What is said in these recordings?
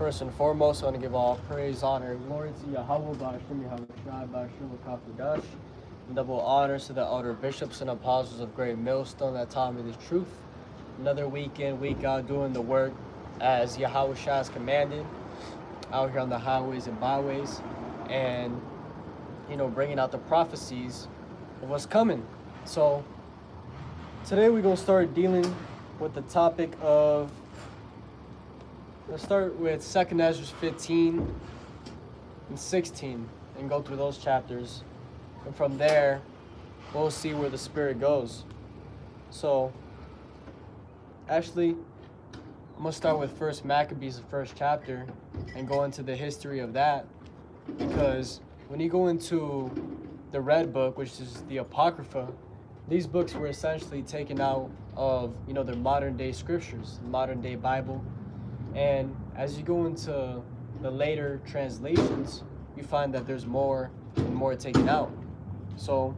First and foremost, I want to give all praise, honor, and glory to Yahweh, Ba'ashem Yahushua, Ba'ashem Kafudash, and double honors to the elder bishops and apostles of Great Millstone that taught me the truth. Another week in, week out, doing the work as Yahushua has commanded, out here on the highways and byways, and, bringing out the prophecies of what's coming. So, today we're going to start dealing with the topic of, let's start with 2nd Ezra 15 and 16 and go through those chapters. And from there, we'll see where the Spirit goes. So, actually, I'm going to start with 1st Maccabees, the first chapter, and go into the history of that. Because when you go into the Red Book, which is the Apocrypha, these books were essentially taken out of, their modern day scriptures, the modern day Bible. And as you go into the later translations, you find that there's more and more taken out. So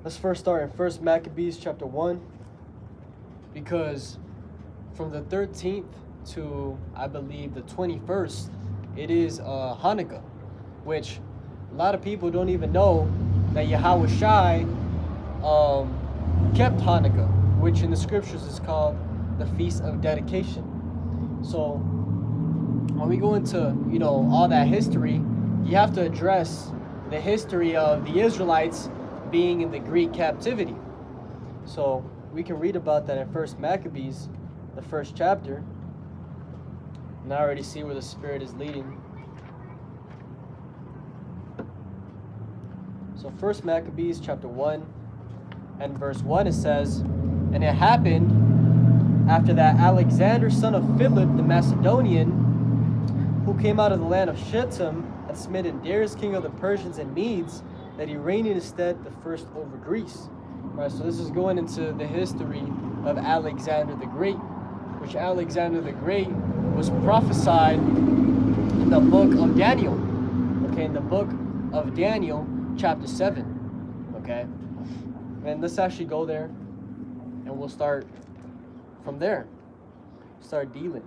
let's first start in 1st Maccabees chapter 1, because from the 13th to, I believe, the 21st, it is Hanukkah, which a lot of people don't even know that Yahweh Shai kept Hanukkah, which in the scriptures is called the Feast of Dedication. So when we go into, all that history, you have to address the history of the Israelites being in the Greek captivity. So we can read about that in 1st Maccabees, the first chapter. And I already see where the Spirit is leading. So 1st Maccabees chapter 1 and verse 1, it says, "And it happened after that Alexander, son of Philip the Macedonian, who came out of the land of Shittim, had smitten Darius, king of the Persians and Medes, that he reigned in his stead the first over Greece." All right, so this is going into the history of Alexander the Great, which Alexander the Great was prophesied in the book of Daniel. Okay, in the book of Daniel, chapter 7. Okay, and let's actually go there, and we'll start from there. Start dealing.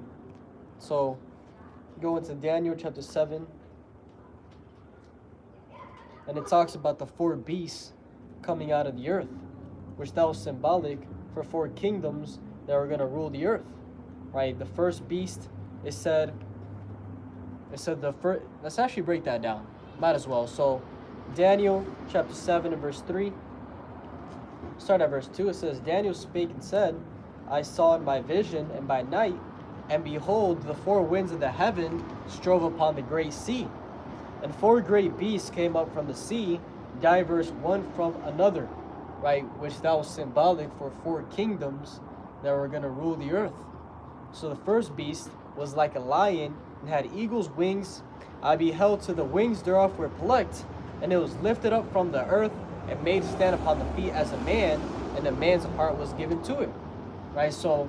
So, go into Daniel chapter 7, and it talks about the 4 beasts coming out of the earth, which that was symbolic for 4 kingdoms that were going to rule the earth. Right? The first beast, it said the first. Let's actually break that down. Might as well. So, Daniel chapter 7 and verse 3. Start at verse 2. It says, "Daniel spake and said, I saw in my vision and by night, and behold, the 4 winds of the heaven strove upon the great sea. And 4 great beasts came up from the sea, diverse one from another." Right? Which that was symbolic for 4 kingdoms that were going to rule the earth. So the first beast was like a lion and had eagle's wings. I beheld till the wings thereof were plucked, and it was lifted up from the earth and made to stand upon the feet as a man, and a man's heart was given to it. Right? So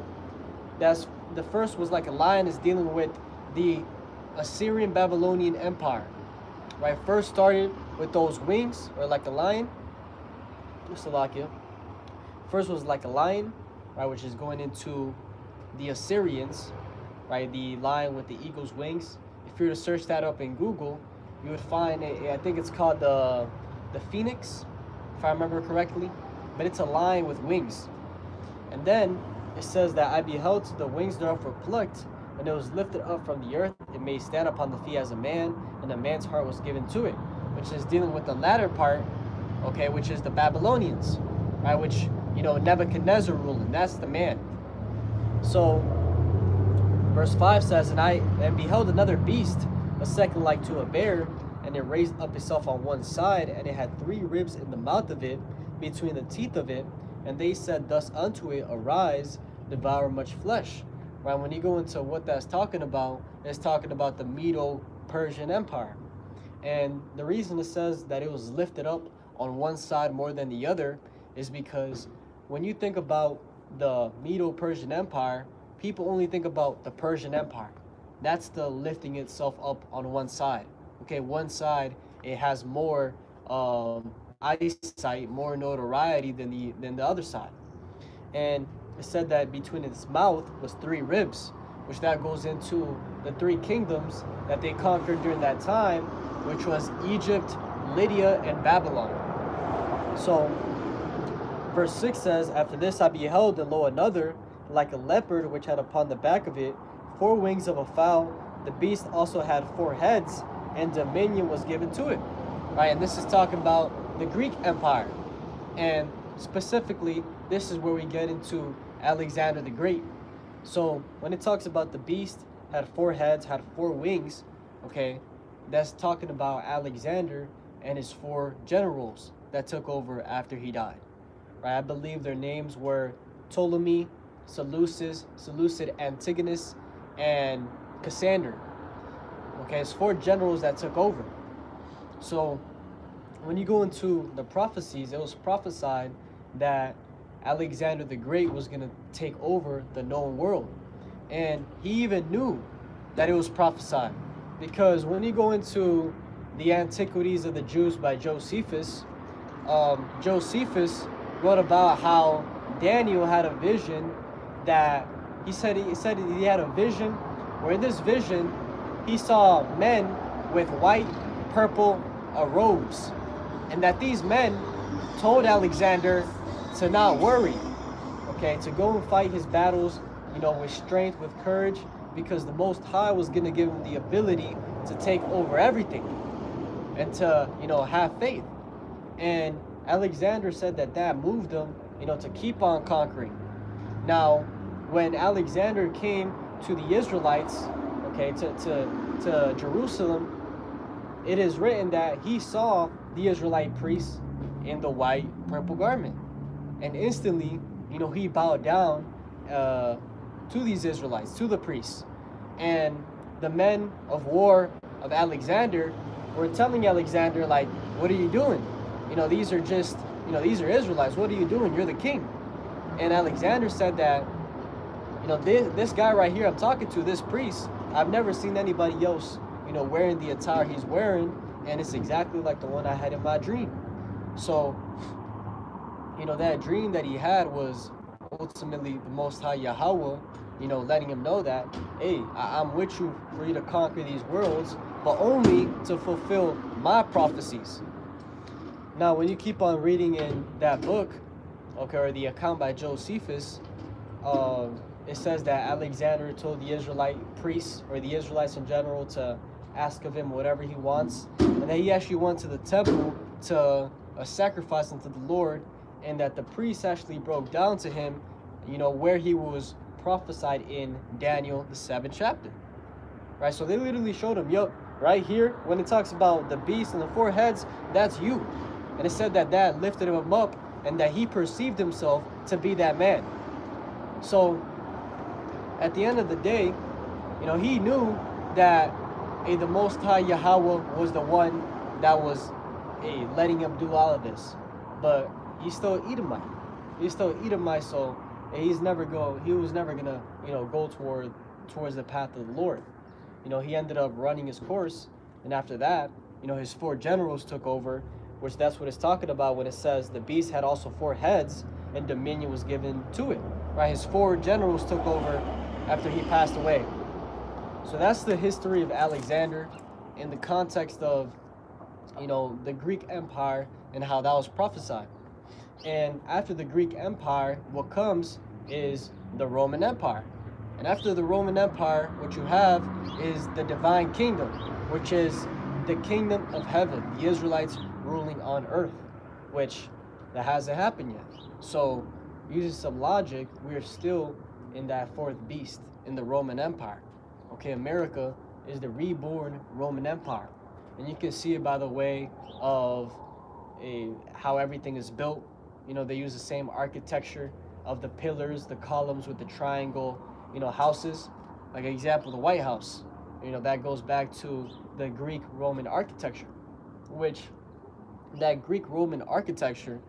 that's the first was like a lion, is dealing with the Assyrian Babylonian Empire. Right? First started with those wings, or like a lion. Slovakia. First was like a lion, right, which is going into the Assyrians, right, the lion with the eagle's wings. If you were to search that up in Google, you would find I think it's called the phoenix, if I remember correctly, but it's a lion with wings. And then it says that I beheld till the wings thereof were plucked, and it was lifted up from the earth, it may stand upon the feet as a man, and a man's heart was given to it, which is dealing with the latter part, okay, which is the Babylonians, right, which, Nebuchadnezzar ruling, that's the man. So, verse 5 says, and beheld another beast, a second like to a bear, and it raised up itself on one side, and it had 3 ribs in the mouth of it, between the teeth of it, and they said thus unto it, Arise, devour much flesh. Right, when you go into what that's talking about, it's talking about the Medo-Persian Empire. And the reason it says that it was lifted up on one side more than the other is because when you think about the Medo-Persian Empire, people only think about the Persian Empire. That's the lifting itself up on one side. Okay, one side, it has more eyesight, more notoriety than the other side. And it said that between its mouth was 3 ribs, which that goes into the three kingdoms that they conquered during that time, which was Egypt, Lydia, and Babylon. So verse 6 says, "After this I beheld, and lo, another, like a leopard, which had upon the back of it 4 wings of a fowl. The beast also had 4 heads, and dominion was given to it." Right, and this is talking about the Greek Empire. And specifically, this is where we get into Alexander the Great. So when it talks about the beast had 4 heads, had 4 wings, okay, that's talking about Alexander and his 4 generals that took over after he died. Right, I believe their names were Ptolemy, Seleucid Antigonus, and Cassander. Okay, it's 4 generals that took over. So when you go into the prophecies, it was prophesied that Alexander the Great was going to take over the known world. And he even knew that it was prophesied, because when you go into the Antiquities of the Jews by Josephus, Josephus wrote about how Daniel had a vision that he said he had a vision where in this vision he saw men with white, purple robes, and that these men told Alexander to not worry, okay, to go and fight his battles, with strength, with courage, because the Most High was going to give him the ability to take over everything and to, have faith. And Alexander said that moved him, to keep on conquering. Now, when Alexander came to the Israelites, okay, to Jerusalem, it is written that he saw the Israelite priests in the white, purple garment. And instantly, he bowed down to these Israelites, to the priests. And the men of war of Alexander were telling Alexander, like, what are you doing? These are just, these are Israelites. What are you doing? You're the king. And Alexander said that, this guy right here I'm talking to, this priest, I've never seen anybody else, wearing the attire he's wearing, and it's exactly like the one I had in my dream. So, that dream that he had was ultimately the Most High Yahweh, letting him know that, hey, I'm with you for you to conquer these worlds, but only to fulfill my prophecies. Now, when you keep on reading in that book, okay, or the account by Josephus, it says that Alexander told the Israelite priests, or the Israelites in general, to ask of him whatever he wants, and that he actually went to the temple to sacrifice unto the Lord, and that the priests actually broke down to him, where he was prophesied in Daniel, the 7th chapter. Right, so they literally showed him, yup, right here, when it talks about the beast and the 4 heads, that's you. And it said that lifted him up, and that he perceived himself to be that man. So, at the end of the day, he knew that the Most High Yahweh was the one that was letting him do all of this. But he's still Edomite. He's still Edomite, so he was never gonna, go towards the path of the Lord. He ended up running his course, and after that, his 4 generals took over, which that's what it's talking about when it says the beast had also 4 heads and dominion was given to it. Right, his 4 generals took over after he passed away. So that's the history of Alexander in the context of, the Greek Empire and how that was prophesied. And after the Greek Empire, what comes is the Roman Empire. And after the Roman Empire, what you have is the divine kingdom, which is the kingdom of heaven, the Israelites ruling on earth, which that hasn't happened yet. So using some logic, we're still in that 4th beast in the Roman Empire. Okay, America is the reborn Roman Empire. And you can see it by the way of how everything is built. They use the same architecture of the pillars, the columns with the triangle, houses. Like an example, the White House. That goes back to the Greek Roman architecture, which that Greek Roman architecture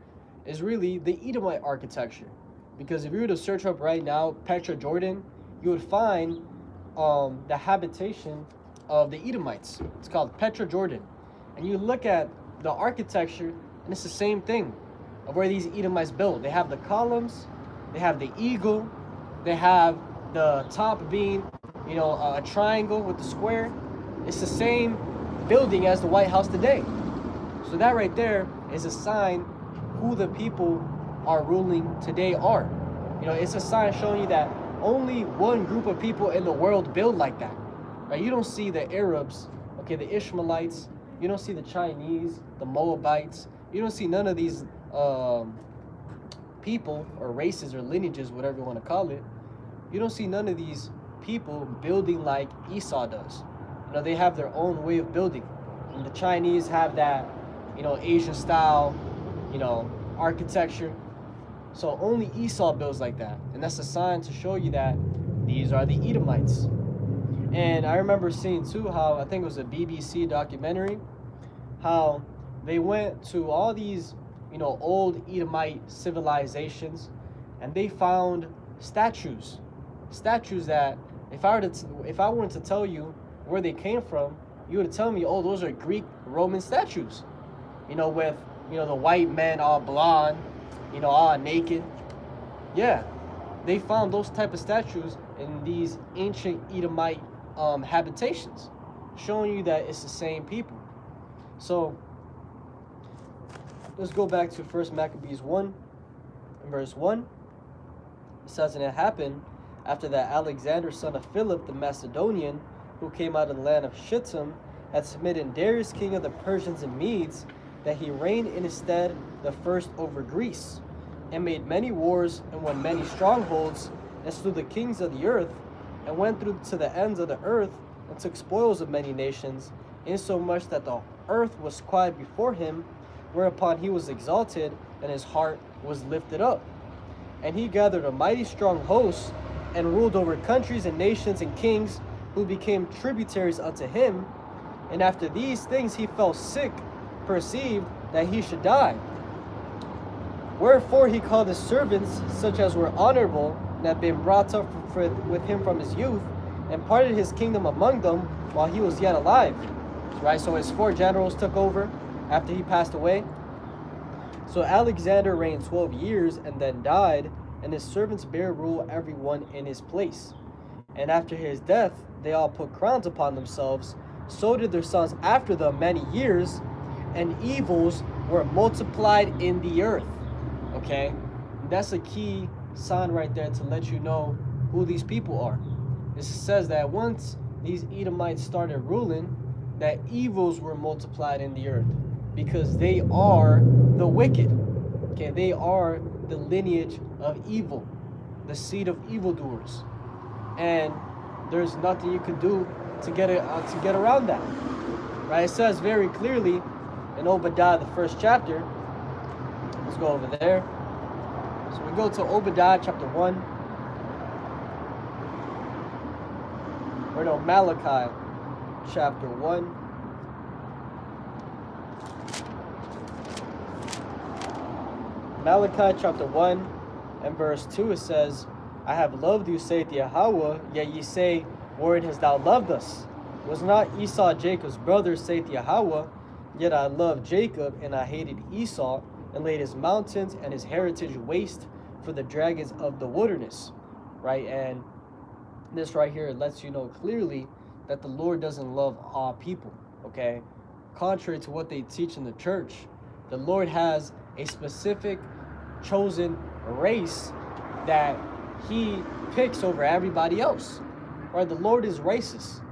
is really the Edomite architecture. Because if you were to search up right now Petra, Jordan, you would find the habitation of the Edomites. It's called Petra, Jordan. And you look at the architecture, and it's the same thing of where these Edomites built. They have the columns, they have the eagle, they have the top being a triangle with the square. It's the same building as the White House today. So that right there is a sign who the people are ruling today are. It's a sign showing you that only one group of people in the world build like that. Right? You don't see the Arabs, okay, the Ishmaelites. You don't see the Chinese, the Moabites. You don't see none of these people or races or lineages, whatever you want to call it. You don't see none of these people building like Esau does. They have their own way of building. And the Chinese have that, Asian style, architecture. So only Esau builds like that. And that's a sign to show you that these are the Edomites. And I remember seeing too how, I think it was a BBC documentary, how they went to all these, old Edomite civilizations, and they found statues that if I wanted to tell you where they came from, you would tell me, oh, those are Greek Roman statues, with the white men all blonde, all naked. Yeah, they found those type of statues in these ancient Edomite habitations, showing you that it's the same people. So let's go back to 1 Maccabees 1 and verse 1. It says, and it happened after that Alexander, son of Philip the Macedonian, who came out of the land of Shittim, had smitten Darius, king of the Persians and Medes, that he reigned in his stead the first over Greece, and made many wars, and won many strongholds, and slew the kings of the earth, and went through to the ends of the earth, and took spoils of many nations, insomuch that the earth was quiet before him, whereupon he was exalted, and his heart was lifted up. And he gathered a mighty strong host, and ruled over countries and nations and kings, who became tributaries unto him. And after these things he fell sick, perceived that he should die. Wherefore he called his servants, such as were honorable, and had been brought up with him from his youth, and parted his kingdom among them while he was yet alive. Right, so his 4 generals took over after he passed away. So Alexander reigned 12 years and then died, and his servants bare rule every one in his place. And after his death they all put crowns upon themselves, so did their sons after them many years, and evils were multiplied in the earth. Okay, that's a key sign right there to let you know who these people are. It says that once these Edomites started ruling, that evils were multiplied in the earth, because they are the wicked. Okay, they are the lineage of evil, the seed of evildoers, and there's nothing you can do to get around that. Right? It says very clearly in Obadiah, the 1st chapter. Let's go over there. So we go to Obadiah chapter 1. Or no, Malachi chapter 1. Malachi chapter 1 and verse 2, it says, I have loved you, saith Yahweh, yet ye say, wherein hast thou loved us? Was not Esau Jacob's brother, saith Yahweh? Yet I loved Jacob, and I hated Esau, and laid his mountains and his heritage waste for the dragons of the wilderness. Right? And this right here lets you know clearly that the Lord doesn't love all people. Okay? Contrary to what they teach in the church, the Lord has a specific chosen race that he picks over everybody else. Right? The Lord is racist.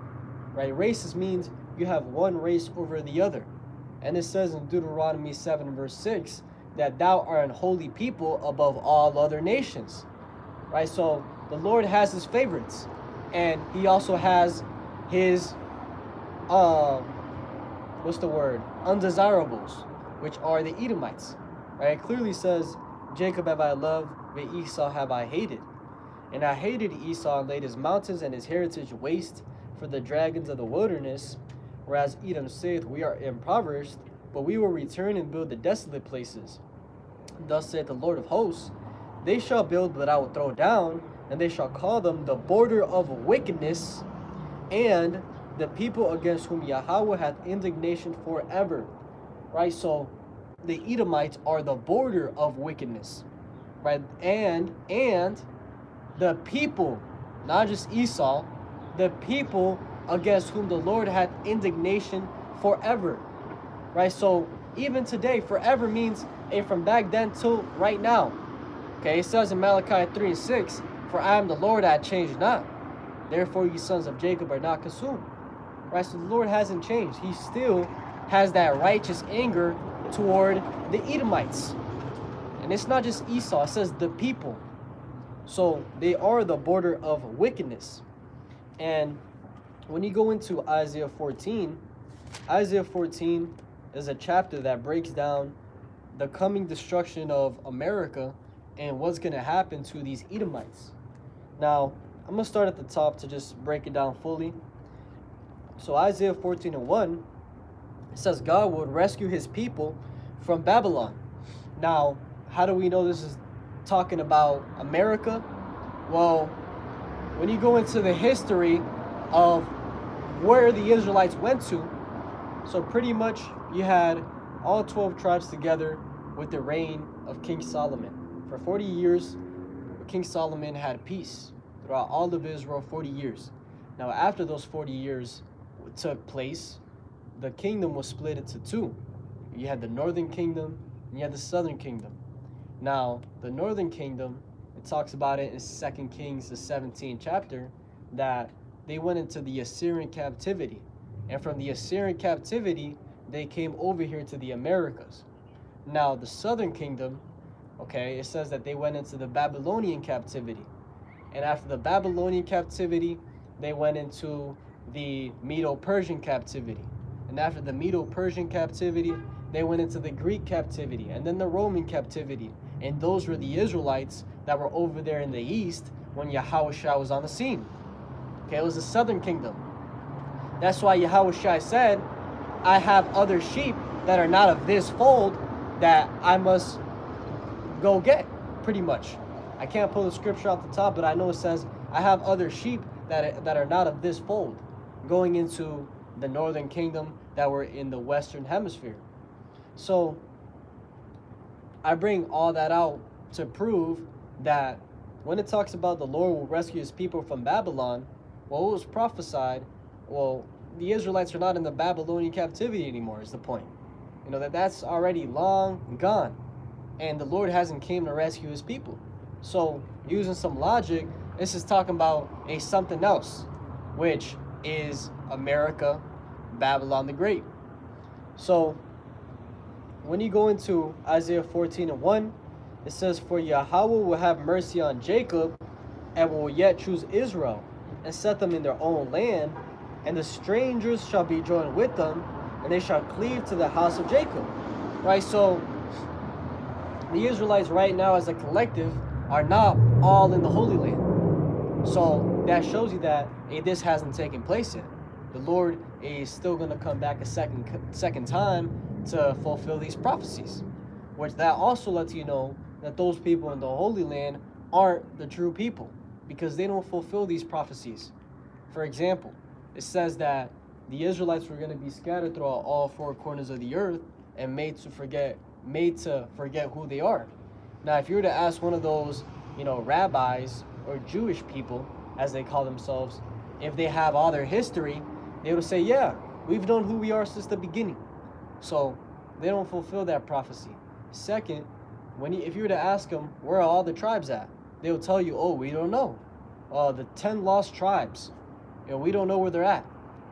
Right? Racist means you have one race over the other. And it says in Deuteronomy 7 verse 6 that thou art an holy people above all other nations. Right? So the Lord has his favorites, and he also has his undesirables, which are the Edomites. Right? It clearly says, Jacob have I loved, but Esau have I hated. And I hated Esau, and laid his mountains and his heritage waste for the dragons of the wilderness. Whereas Edom saith, we are impoverished, but we will return and build the desolate places. Thus saith the Lord of hosts, they shall build, but I will throw down, and they shall call them the border of wickedness, and the people against whom Yahweh hath indignation forever. Right? So the Edomites are the border of wickedness. Right? And the people, not just Esau, the people against whom the Lord hath indignation forever. Right? So even today, forever means from back then till right now. Okay, it says in Malachi 3 and 6, for I am the Lord, I change not. Therefore, ye sons of Jacob are not consumed. Right? So the Lord hasn't changed. He still has that righteous anger toward the Edomites. And it's not just Esau, it says the people. So they are the border of wickedness. And when you go into Isaiah 14 is a chapter that breaks down the coming destruction of America and what's going to happen to these Edomites. Now, I'm going to start at the top to just break it down fully. So Isaiah 14 and 1, it says God would rescue his people from Babylon. Now, how do we know this is talking about America? Well, when you go into the history of where the Israelites went to, so pretty much you had all 12 tribes together with the reign of King Solomon. For 40 years, King Solomon had peace throughout all of Israel, 40 years. Now, after those 40 years took place, the kingdom was split into two. You had the northern kingdom and you had the southern kingdom. Now, the northern kingdom, it talks about it in 2 Kings, the 17th chapter, that they went into the Assyrian captivity. And from the Assyrian captivity, they came over here to the Americas. Now, the southern kingdom, okay, it says that they went into the Babylonian captivity. And after the Babylonian captivity, they went into the Medo-Persian captivity. And after the Medo-Persian captivity, they went into the Greek captivity and then the Roman captivity. And those were the Israelites that were over there in the east when Yahushua was on the scene. Okay, it was the southern kingdom. That's why Yahushua said, I have other sheep that are not of this fold that I must go get, pretty much. I can't pull the scripture off the top, but I know it says, I have other sheep that are not of this fold, going into the northern kingdom that were in the western hemisphere. So I bring all that out to prove that when it talks about the Lord will rescue his people from Babylon, well, it was prophesied, well, the Israelites are not in the Babylonian captivity anymore, is the point. You know, that's already long gone. And the Lord hasn't came to rescue his people. So, using some logic, this is talking about a something else, which is America, Babylon the Great. So, when you go into Isaiah 14 and 1, it says, for Yahweh will have mercy on Jacob, and will yet choose Israel, and set them in their own land, and the strangers shall be joined with them, and they shall cleave to the house of Jacob. Right, so the Israelites right now as a collective are not all in the Holy Land. So that shows you that this hasn't taken place yet. The Lord is still going to come back a second time to fulfill these prophecies, which that also lets you know that those people in the Holy Land aren't the true people, because they don't fulfill these prophecies. For example, it says that the Israelites were going to be scattered throughout all four corners of the earth and made to forget who they are. Now, if you were to ask one of those, rabbis or Jewish people, as they call themselves, if they have all their history, they would say, yeah, we've known who we are since the beginning. So they don't fulfill that prophecy. Second, if you were to ask them, where are all the tribes at? They'll tell you, oh, we don't know. The 10 lost tribes, we don't know where they're at.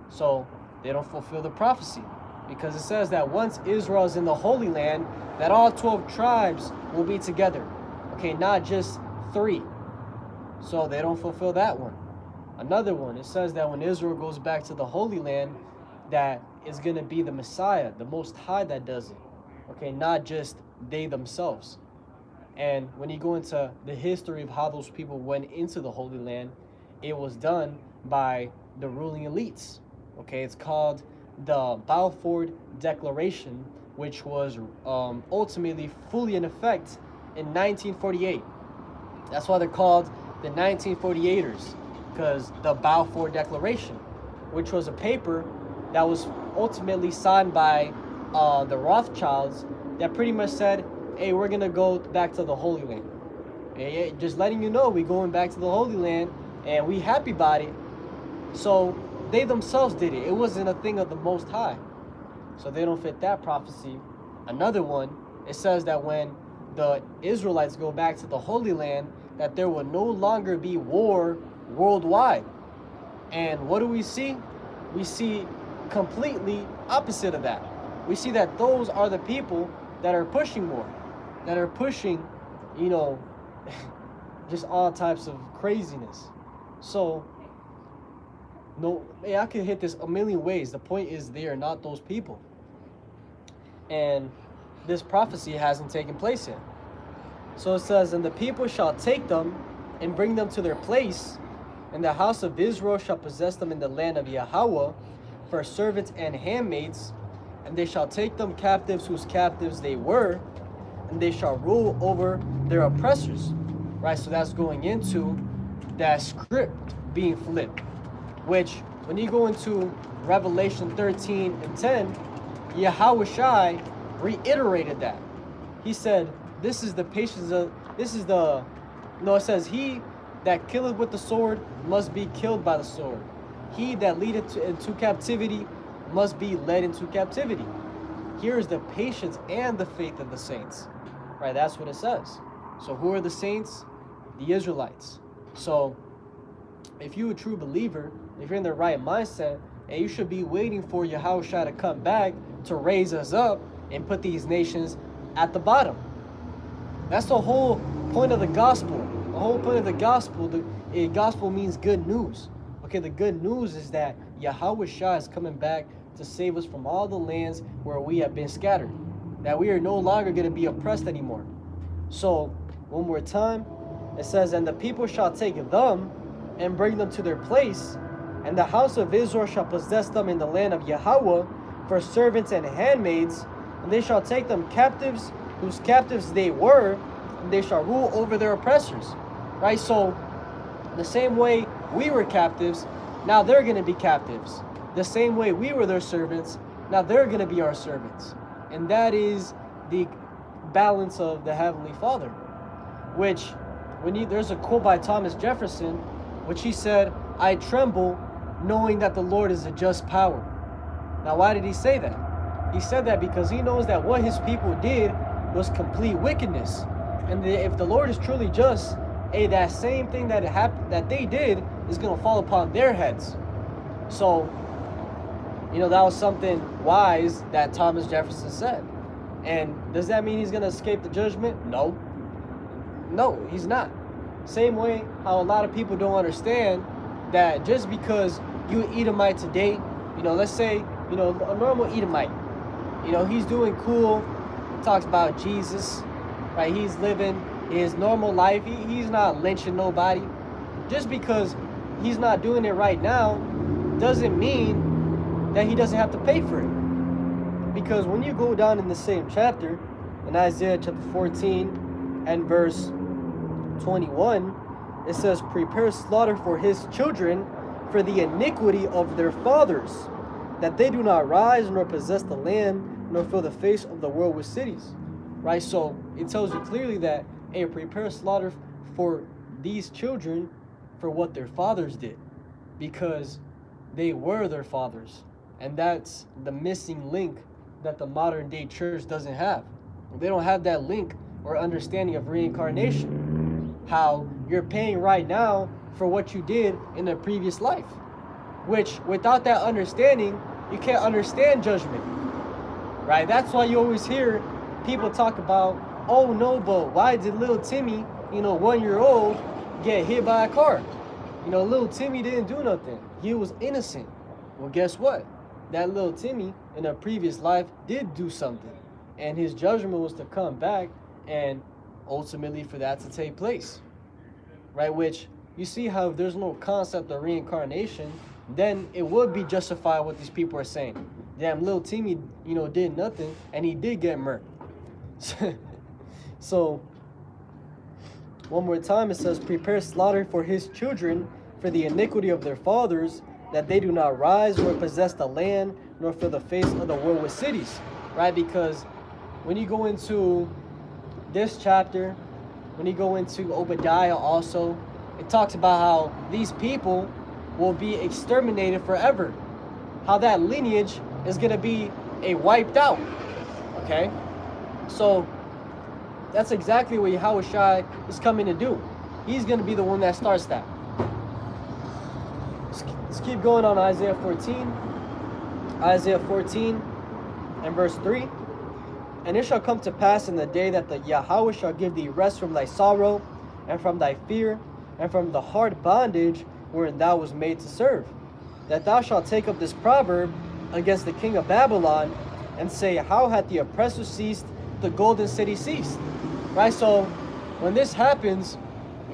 So they don't fulfill the prophecy, because it says that once Israel is in the Holy Land, that all 12 tribes will be together. Okay, not just 3. So they don't fulfill that one. Another one, it says that when Israel goes back to the Holy Land, that is going to be the Messiah, the Most High, that does it. Okay, not just they themselves. And when you go into the history of how those people went into the Holy Land, it was done by the ruling elites. Okay, it's called the Balfour Declaration, which was ultimately fully in effect in 1948. That's why they're called the 1948ers, because the Balfour Declaration, which was a paper that was ultimately signed by the Rothschilds, that pretty much said, hey, we're going to go back to the Holy Land. Just letting you know, we're going back to the Holy Land, and we happy about it. So they themselves did it. It wasn't a thing of the Most High. So they don't fit that prophecy. Another one, it says that when the Israelites go back to the Holy Land, that there will no longer be war worldwide. And what do we see? We see completely opposite of that. We see that those are the people that are pushing war, that are pushing, you know, just all types of craziness. So, no, I could hit this a million ways. The point is, they are not those people. And this prophecy hasn't taken place yet. So it says, and the people shall take them and bring them to their place, and the house of Israel shall possess them in the land of Yahweh for servants and handmaids, and they shall take them captives whose captives they were, and they shall rule over their oppressors. Right, so that's going into that script being flipped, which when you go into Revelation 13 and 10, Yahushua reiterated that. He said, this is the patience of, it says, he that killeth with the sword must be killed by the sword. He that leadeth into captivity must be led into captivity. Here is the patience and the faith of the saints. Right, that's what it says. So who are the saints? The Israelites. So if you're a true believer, if you're in the right mindset, and you should be waiting for Yahushua to come back to raise us up and put these nations at the bottom. That's the whole point of the gospel. The whole point of the gospel, the gospel means good news. Okay, the good news is that Yahushua is coming back to save us from all the lands where we have been scattered. That we are no longer going to be oppressed anymore. So, one more time, it says, and the people shall take them and bring them to their place, and the house of Israel shall possess them in the land of Yahweh for servants and handmaids, and they shall take them captives whose captives they were, and they shall rule over their oppressors. Right? So, the same way we were captives, now they're going to be captives. The same way we were their servants, now they're going to be our servants. And that is the balance of the Heavenly Father. Which, there's a quote by Thomas Jefferson, which he said, I tremble knowing that the Lord is a just power. Now, why did he say that? He said that because he knows that what his people did was complete wickedness. And if the Lord is truly just, that same thing that they did is going to fall upon their heads. So, that was something wise that Thomas Jefferson said. And does that mean he's going to escape the judgment? No. No, he's not. Same way how a lot of people don't understand that just because you Edomite today, let's say, a normal Edomite, he's doing cool, talks about Jesus, right? He's living his normal life. He's not lynching nobody. Just because he's not doing it right now doesn't mean that he doesn't have to pay for it. Because when you go down in the same chapter, in Isaiah chapter 14 and verse 21, it says, prepare slaughter for his children for the iniquity of their fathers, that they do not rise nor possess the land, nor fill the face of the world with cities. Right? So it tells you clearly that, prepare slaughter for these children for what their fathers did, because they were their fathers. And that's the missing link that the modern day church doesn't have. They don't have that link or understanding of reincarnation. How you're paying right now for what you did in a previous life. Which, without that understanding, you can't understand judgment. Right? That's why you always hear people talk about, oh no, but why did little Timmy, 1-year-old, get hit by a car? Little Timmy didn't do nothing. He was innocent. Well, guess what? That little Timmy in a previous life did do something. And his judgment was to come back and ultimately for that to take place. Right? Which, you see how if there's no concept of reincarnation, then it would be justified what these people are saying. Damn, little Timmy, did nothing, and he did get murked. So, one more time, it says, prepare slaughter for his children for the iniquity of their fathers, that they do not rise nor possess the land, nor fill the face of the world with cities. Right? Because when you go into this chapter, when you go into Obadiah also, it talks about how these people, will be exterminated forever. How that lineage is going to be wiped out. Okay? So that's exactly what Yahushua is coming to do. He's going to be the one that starts that. Let's keep going on Isaiah 14. Isaiah 14 and verse 3. And it shall come to pass in the day that the Yahweh shall give thee rest from thy sorrow, and from thy fear, and from the hard bondage wherein thou was made to serve, that thou shalt take up this proverb against the king of Babylon, and say, how hath the oppressor ceased, the golden city ceased? Right? So when this happens,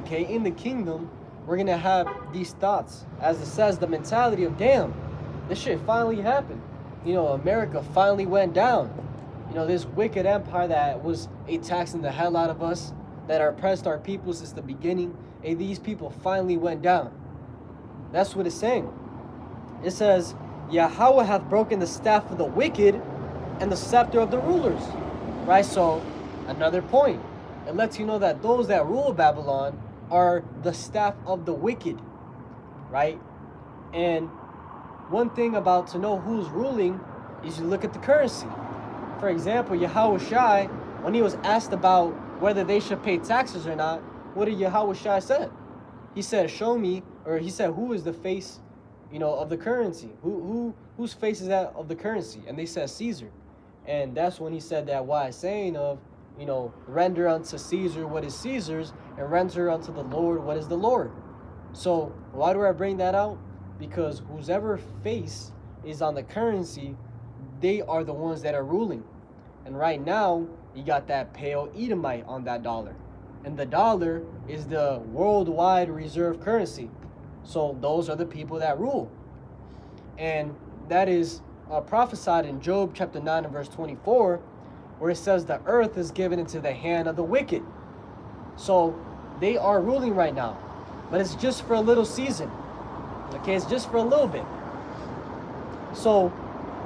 okay, in the kingdom, we're going to have these thoughts. As it says, the mentality of, damn, this shit finally happened. You know, America finally went down. You know, this wicked empire that was taxing the hell out of us, that oppressed our people since the beginning, and these people finally went down. That's what it's saying. It says, Yahweh hath broken the staff of the wicked and the scepter of the rulers. Right? So, another point. It lets you know that those that rule Babylon are the staff of the wicked. Right? And one thing about to know who's ruling is you look at the currency. For example, Yahushua, when he was asked about whether they should pay taxes or not, what did Yahushua say? He said, show me, or he said, who is the face, you know, of the currency? Whose face is that of the currency? And they said Caesar. And that's when he said that wise saying of, you know, render unto Caesar what is Caesar's, and render unto the Lord what is the Lord. So why do I bring that out? Because whoever face is on the currency, they are the ones that are ruling. And right now, you got that pale Edomite on that dollar. And the dollar is the worldwide reserve currency. So those are the people that rule. And that is prophesied in Job chapter 9 and verse 24, where it says the earth is given into the hand of the wicked. So they are ruling right now. But it's just for a little season. Okay, it's just for a little bit. So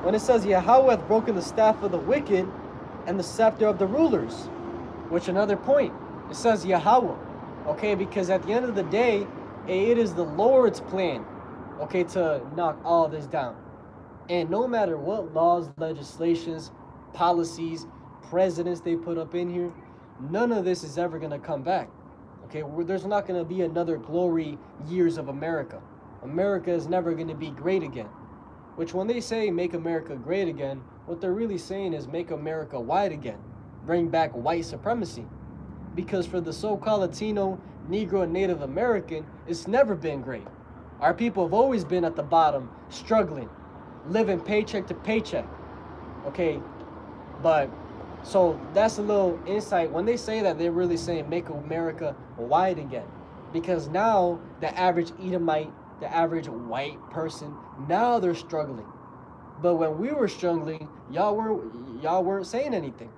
when it says Yahweh hath broken the staff of the wicked and the scepter of the rulers, which another point, it says Yahweh, okay, because at the end of the day, it is the Lord's plan, okay, to knock all this down. And no matter what laws, legislations, policies, presidents they put up in here, none of this is ever going to come back. Okay, there's not going to be another glory years of America. America is never going to be great again. Which when they say make America great again, what they're really saying is make America white again. Bring back white supremacy. Because for the so-called Latino, Negro, and Native American, it's never been great. Our people have always been at the bottom, struggling, living paycheck to paycheck. Okay, but so that's a little insight. When they say that, they're really saying make America white again. Because now the average Edomite, the average white person, now they're struggling. But when we were struggling, y'all weren't saying anything.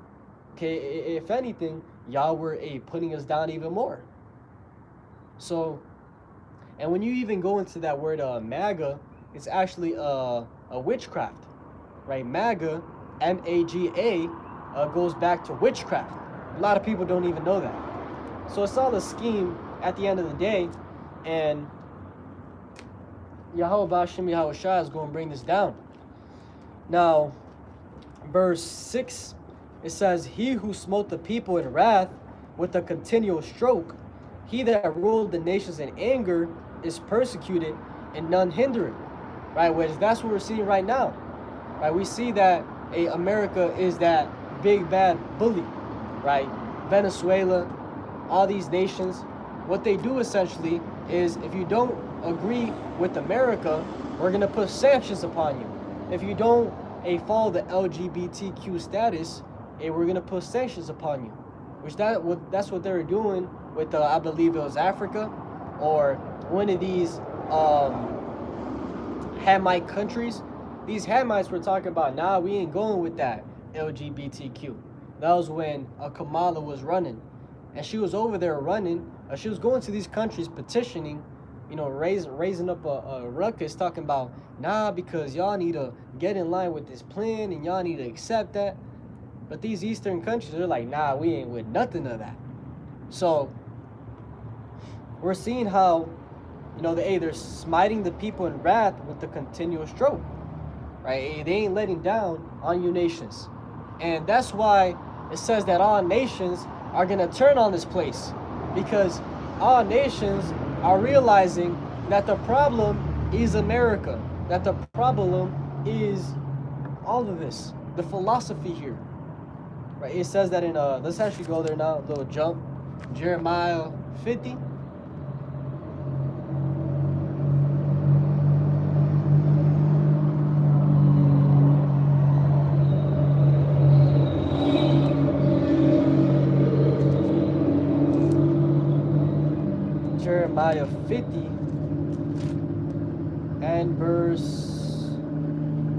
Okay, if anything, y'all were putting us down even more. So, and when you even go into that word MAGA, it's actually a witchcraft, right? MAGA, M-A-G-A, goes back to witchcraft. A lot of people don't even know that. So it's all a scheme at the end of the day, and Yahweh Bashim Yahushua is going to bring this down. Now, verse 6, it says, he who smote the people in wrath with a continual stroke, he that ruled the nations in anger is persecuted and none hinder it. Right? Which that's what we're seeing right now. Right? We see that America is that big bad bully. Right? Venezuela, all these nations, what they do essentially is if you don't agree with America, we're going to put sanctions upon you. If you don't follow the LGBTQ status, we're going to put sanctions upon you. Which that's what they were doing with, I believe it was Africa, or one of these Hamite countries. These Hamites were talking about, nah, we ain't going with that LGBTQ. That was when Kamala was running. And she was over there running. She was going to these countries petitioning, you know, raising up a ruckus, talking about, nah, because y'all need to get in line with this plan and y'all need to accept that. But these Eastern countries, they're like, nah, we ain't with nothing of that. So we're seeing how they're smiting the people in wrath with the continuous stroke, right? They ain't letting down on you nations. And that's why it says that all nations are going to turn on this place, because all nations are realizing that the problem is America, that the problem is all of this, the philosophy here, right? It says that in, let's actually go there now, a little jump, Jeremiah 50. Jeremiah 50 and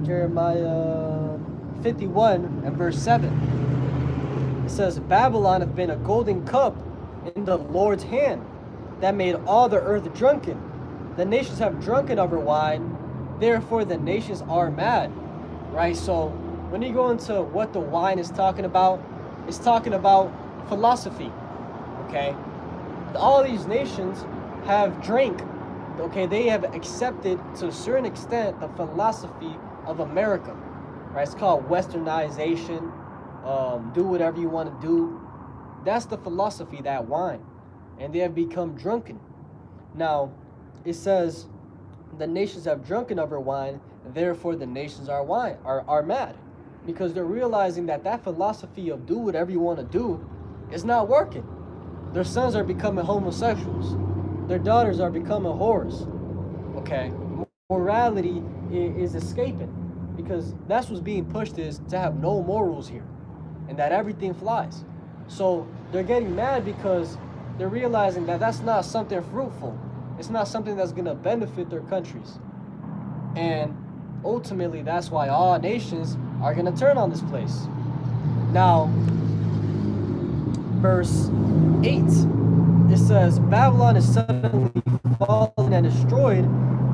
Jeremiah 51 and verse 7. It says, Babylon hath been a golden cup in the Lord's hand, that made all the earth drunken. The nations have drunken of her wine, therefore the nations are mad. Right? So when you go into what the wine is talking about, it's talking about philosophy. Okay? All these nations have drank, okay, they have accepted to a certain extent the philosophy of America, right? It's called westernization, do whatever you want to do. That's the philosophy, that wine, and they have become drunken. Now, it says, the nations have drunken of her wine, therefore the nations are mad, because they're realizing that that philosophy of do whatever you want to do is not working. Their sons are becoming homosexuals. Their daughters are becoming whores. Okay? Morality is escaping, because that's what's being pushed, is to have no morals here, and that everything flies. So they're getting mad because they're realizing that that's not something fruitful. It's not something that's going to benefit their countries. And ultimately, that's why all nations are going to turn on this place. Now, verse 8, it says, Babylon is suddenly fallen and destroyed.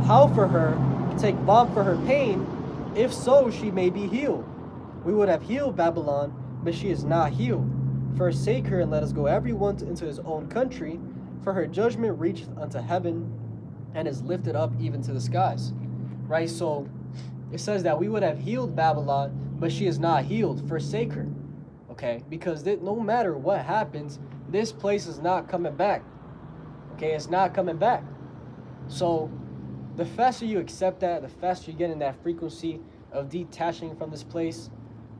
How for her? Take balm for her pain. If so, she may be healed. We would have healed Babylon, but she is not healed. Forsake her, and let us go everyone into his own country, for her judgment reacheth unto heaven, and is lifted up even to the skies. Right? So it says that we would have healed Babylon, but she is not healed. Forsake her. Okay? Because no matter what happens, this place is not coming back. Okay? It's not coming back. So the faster you accept that, the faster you get in that frequency of detaching from this place,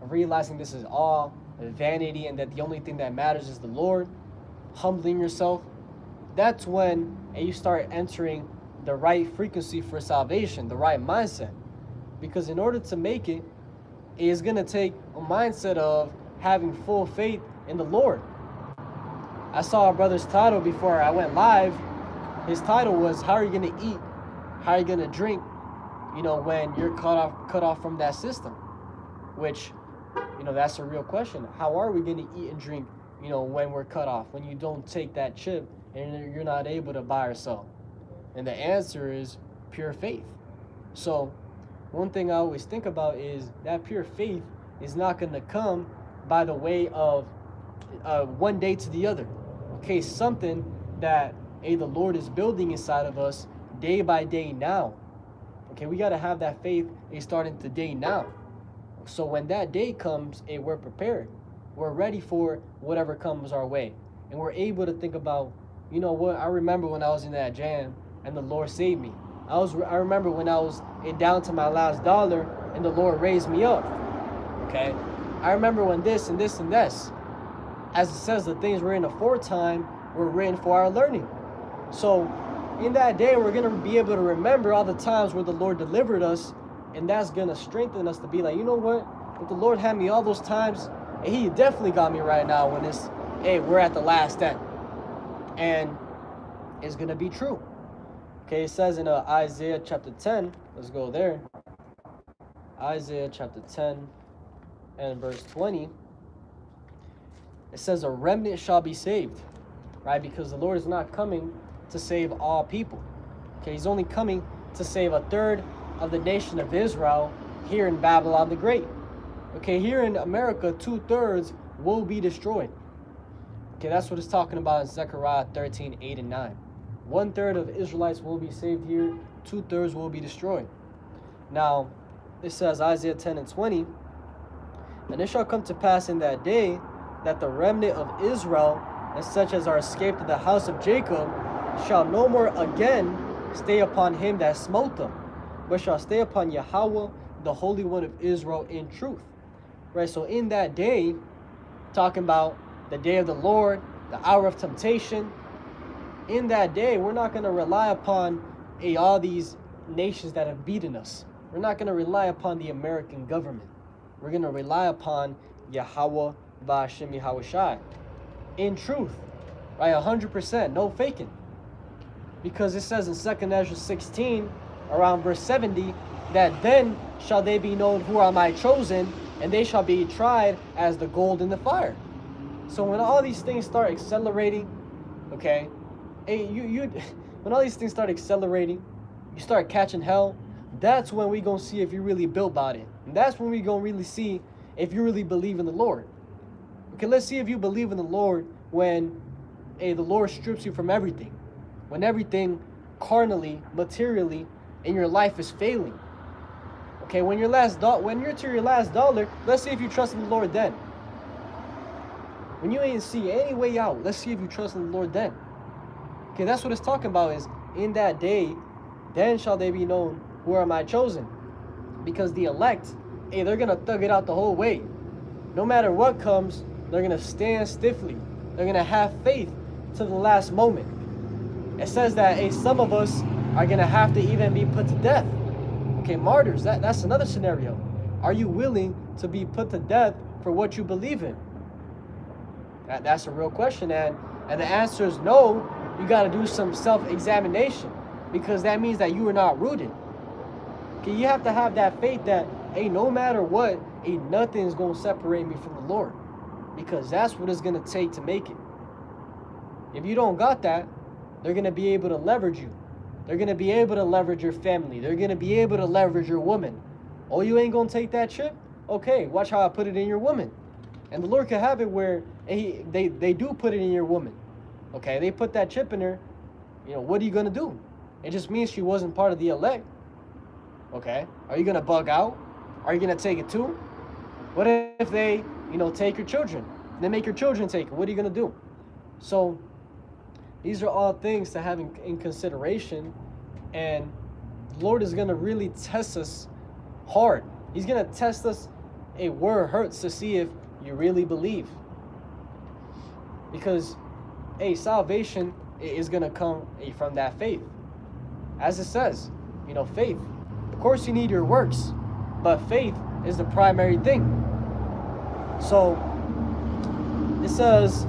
of realizing this is all vanity and that the only thing that matters is the Lord, humbling yourself, that's when you start entering the right frequency for salvation, the right mindset. Because in order to make it, it is going to take a mindset of having full faith in the Lord. I saw our brother's title before I went live. His title was, how are you going to eat? How are you going to drink, when you're cut off from that system? Which, that's a real question. How are we going to eat and drink, when we're cut off, when you don't take that chip and you're not able to buy or sell? And the answer is pure faith. So one thing I always think about is that pure faith is not going to come by the way of one day to the other. Okay, something that the Lord is building inside of us day by day now. Okay, we got to have that faith starting today now. So when that day comes, we're prepared. We're ready for whatever comes our way. And we're able to think about, I remember when I was in that jam and the Lord saved me. I remember when I was down to my last dollar and the Lord raised me up. Okay? I remember when this and this and this. As it says, the things we're in aforetime were written for our learning. So in that day, we're going to be able to remember all the times where the Lord delivered us, and that's going to strengthen us to be like, you know what? If the Lord had me all those times, he definitely got me right now when we're at the last end. And it's going to be true. Okay, it says in Isaiah chapter 10, let's go there. Isaiah chapter 10 and verse 20. It says, a remnant shall be saved, right? Because the Lord is not coming to save all people. Okay, he's only coming to save a third of the nation of Israel here in Babylon the Great. Okay, here in America, 2/3 will be destroyed. Okay, that's what it's talking about in Zechariah 13, 8 and 9. 1/3 of Israelites will be saved here, 2/3 will be destroyed. Now, it says, Isaiah 10 and 20, and it shall come to pass in that day that the remnant of Israel, and such as are escaped of the house of Jacob, shall no more again stay upon him that smote them, but shall stay upon Yahweh, the Holy One of Israel, in truth. Right, so in that day, talking about the day of the Lord, the hour of temptation, in that day, we're not going to rely upon all these nations that have beaten us. We're not going to rely upon the American government. We're going to rely upon Yahweh V'Hashem Yahushai. In truth, right, 100%, no faking. Because it says in 2 Ezra 16, around verse 70, that then shall they be known who are my chosen, and they shall be tried as the gold in the fire. So when all these things start accelerating, okay, when all these things start accelerating, you start catching hell, that's when we gonna see if you really built about it. And that's when we gonna really see if you really believe in the Lord. Okay, let's see if you believe in the Lord when the Lord strips you from everything. When everything carnally, materially in your life is failing. Okay, when you're to your last dollar, let's see if you trust in the Lord then. When you ain't see any way out, let's see if you trust in the Lord then. Okay, that's what it's talking about, is in that day, then shall they be known who are my chosen. Because the elect, they're going to thug it out the whole way. No matter what comes, they're going to stand stiffly. They're going to have faith to the last moment. It says that some of us are going to have to even be put to death. Okay, martyrs, that's another scenario. Are you willing to be put to death for what you believe in? That's a real question, and the answer is no. You got to do some self-examination, because that means that you are not rooted. Okay, you have to have that faith that, no matter what, nothing's going to separate me from the Lord, because that's what it's going to take to make it. If you don't got that, they're going to be able to leverage you. They're going to be able to leverage your family. They're going to be able to leverage your woman. Oh, you ain't going to take that chip? Okay, watch how I put it in your woman. And the Lord can have it where they do put it in your woman. Okay, they put that chip in her. What are you going to do? It just means she wasn't part of the elect. Okay, are you going to bug out? Are you going to take it too? What if they, take your children? They make your children take it. What are you going to do? So these are all things to have in consideration. And the Lord is going to really test us hard. He's going to test us where it hurts to see if you really believe. Because, salvation is going to come from that faith. As it says, faith. Of course you need your works, but faith is the primary thing. So, it says,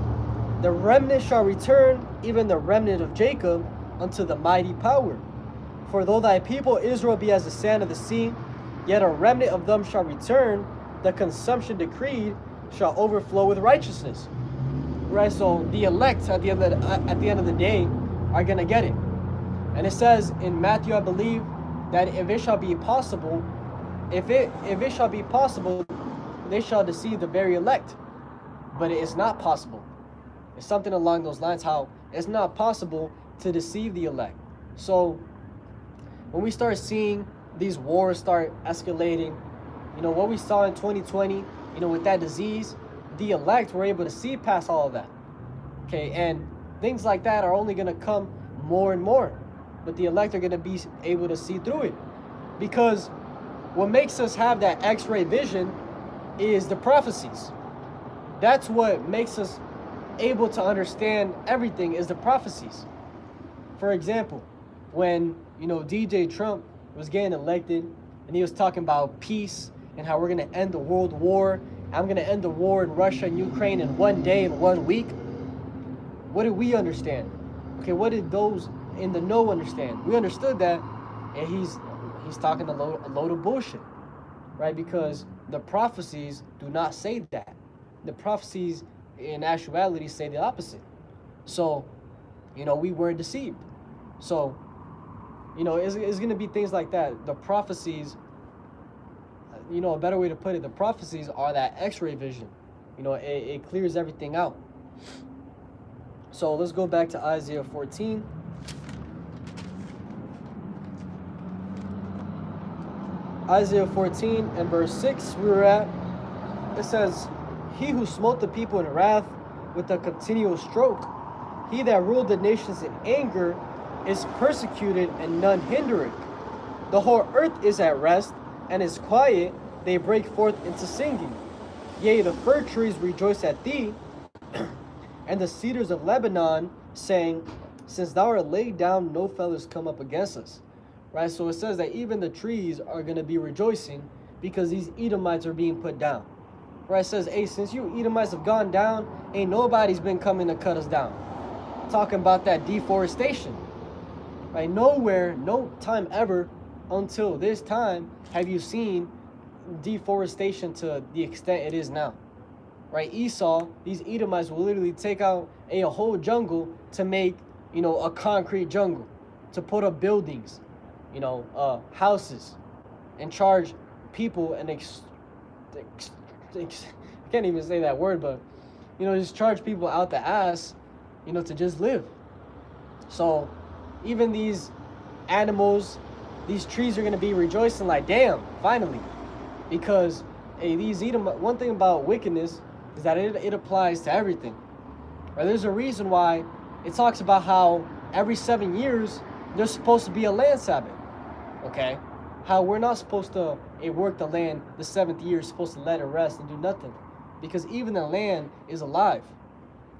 the remnant shall return, even the remnant of Jacob, unto the mighty power. For though thy people Israel be as the sand of the sea, yet a remnant of them shall return, the consumption decreed shall overflow with righteousness. Right, so the elect at the end of the day are going to get it. And it says in Matthew, I believe, that if it shall be possible, they shall deceive the very elect. But it is not possible. It's something along those lines, how it's not possible to deceive the elect. So when we start seeing these wars start escalating, what we saw in 2020, with that disease, the elect were able to see past all of that. Okay, and things like that are only going to come more and more. But the elect are going to be able to see through it. Because what makes us have that X-ray vision is the prophecies. That's what makes us able to understand everything, is the prophecies. For example, when, DJ Trump was getting elected and he was talking about peace and how we're going to end the world war. I'm going to end the war in Russia and Ukraine in 1 day, in 1 week. What did we understand? Okay, what did those in the know understand? We understood that, and he's talking a load of bullshit, right? Because the prophecies do not say that. The prophecies in actuality say the opposite. So, we weren't deceived. So, it's going to be things like that. The prophecies, a better way to put it, the prophecies are that X-ray vision. It clears everything out. So let's go back to Isaiah 14. Isaiah 14 and verse 6 we were at. It says, he who smote the people in wrath with a continual stroke, he that ruled the nations in anger, is persecuted and none hinder it. The whole earth is at rest and is quiet, they break forth into singing. Yea, the fir trees rejoice at thee, and the cedars of Lebanon, saying, since thou art laid down, no fellows come up against us. Right? So it says that even the trees are going to be rejoicing because these Edomites are being put down. Right? It says, hey, since you Edomites have gone down, ain't nobody's been coming to cut us down. Talking about that deforestation. Right? Nowhere, no time ever until this time have you seen deforestation to the extent it is now. Right? Esau, these Edomites will literally take out a whole jungle to make, a concrete jungle, to put up buildings, houses, and charge people and I can't even say that word, but just charge people out the ass, to just live. So even these animals, these trees are going to be rejoicing like, damn, finally. Because these Edomites, one thing about wickedness is that it applies to everything. Right? There's a reason why it talks about how every 7 years there's supposed to be a land Sabbath. Okay? How we're not supposed to work the land the 7th year, is supposed to let it rest and do nothing. Because even the land is alive.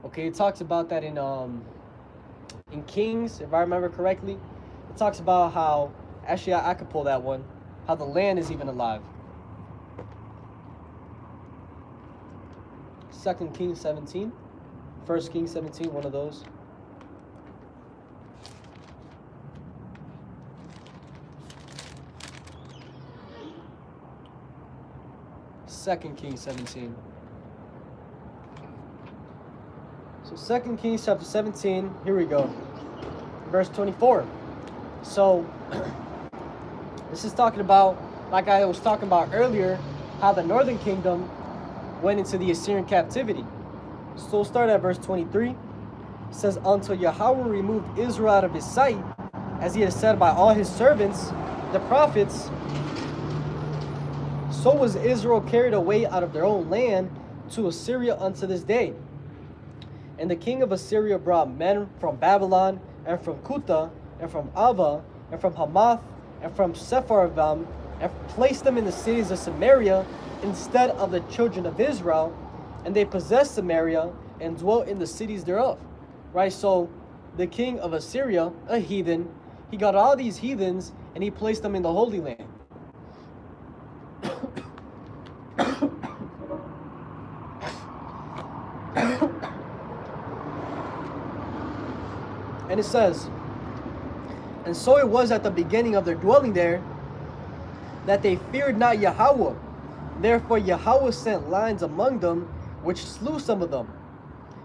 Okay, it talks about that in Kings, if I remember correctly. It talks about how, actually I could pull that one, how the land is even alive. 2 Kings 17, 1 Kings 17, one of those. Second Kings 17. So 2 Kings chapter 17, here we go. Verse 24. So this is talking about, like I was talking about earlier, how the northern kingdom went into the Assyrian captivity. So we'll start at verse 23. It says, until Yahweh removed Israel out of his sight, as he had said by all his servants, the prophets, so was Israel carried away out of their own land to Assyria unto this day. And the king of Assyria brought men from Babylon, and from Cuthah, and from Ava, and from Hamath, and from Sepharvaim, and placed them in the cities of Samaria instead of the children of Israel. And they possessed Samaria and dwelt in the cities thereof. Right? So the king of Assyria, a heathen, he got all these heathens and he placed them in the Holy Land. And it says, and so it was at the beginning of their dwelling there, that they feared not Yahweh. Therefore Yahweh sent lions among them, which slew some of them.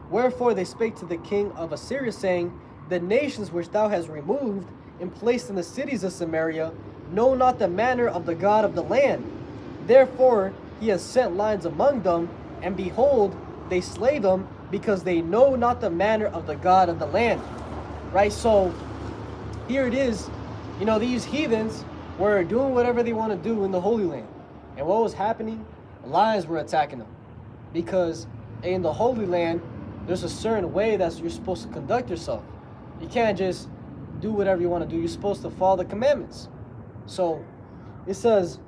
Wherefore they spake to the king of Assyria, saying, the nations which thou hast removed and placed in the cities of Samaria know not the manner of the God of the land. Therefore he has sent lions among them, and behold, they slay them, because they know not the manner of the God of the land. Right? So here it is, these heathens were doing whatever they want to do in the Holy Land. And what was happening? Lions were attacking them. Because in the Holy Land, there's a certain way that you're supposed to conduct yourself. You can't just do whatever you want to do. You're supposed to follow the commandments. So it says,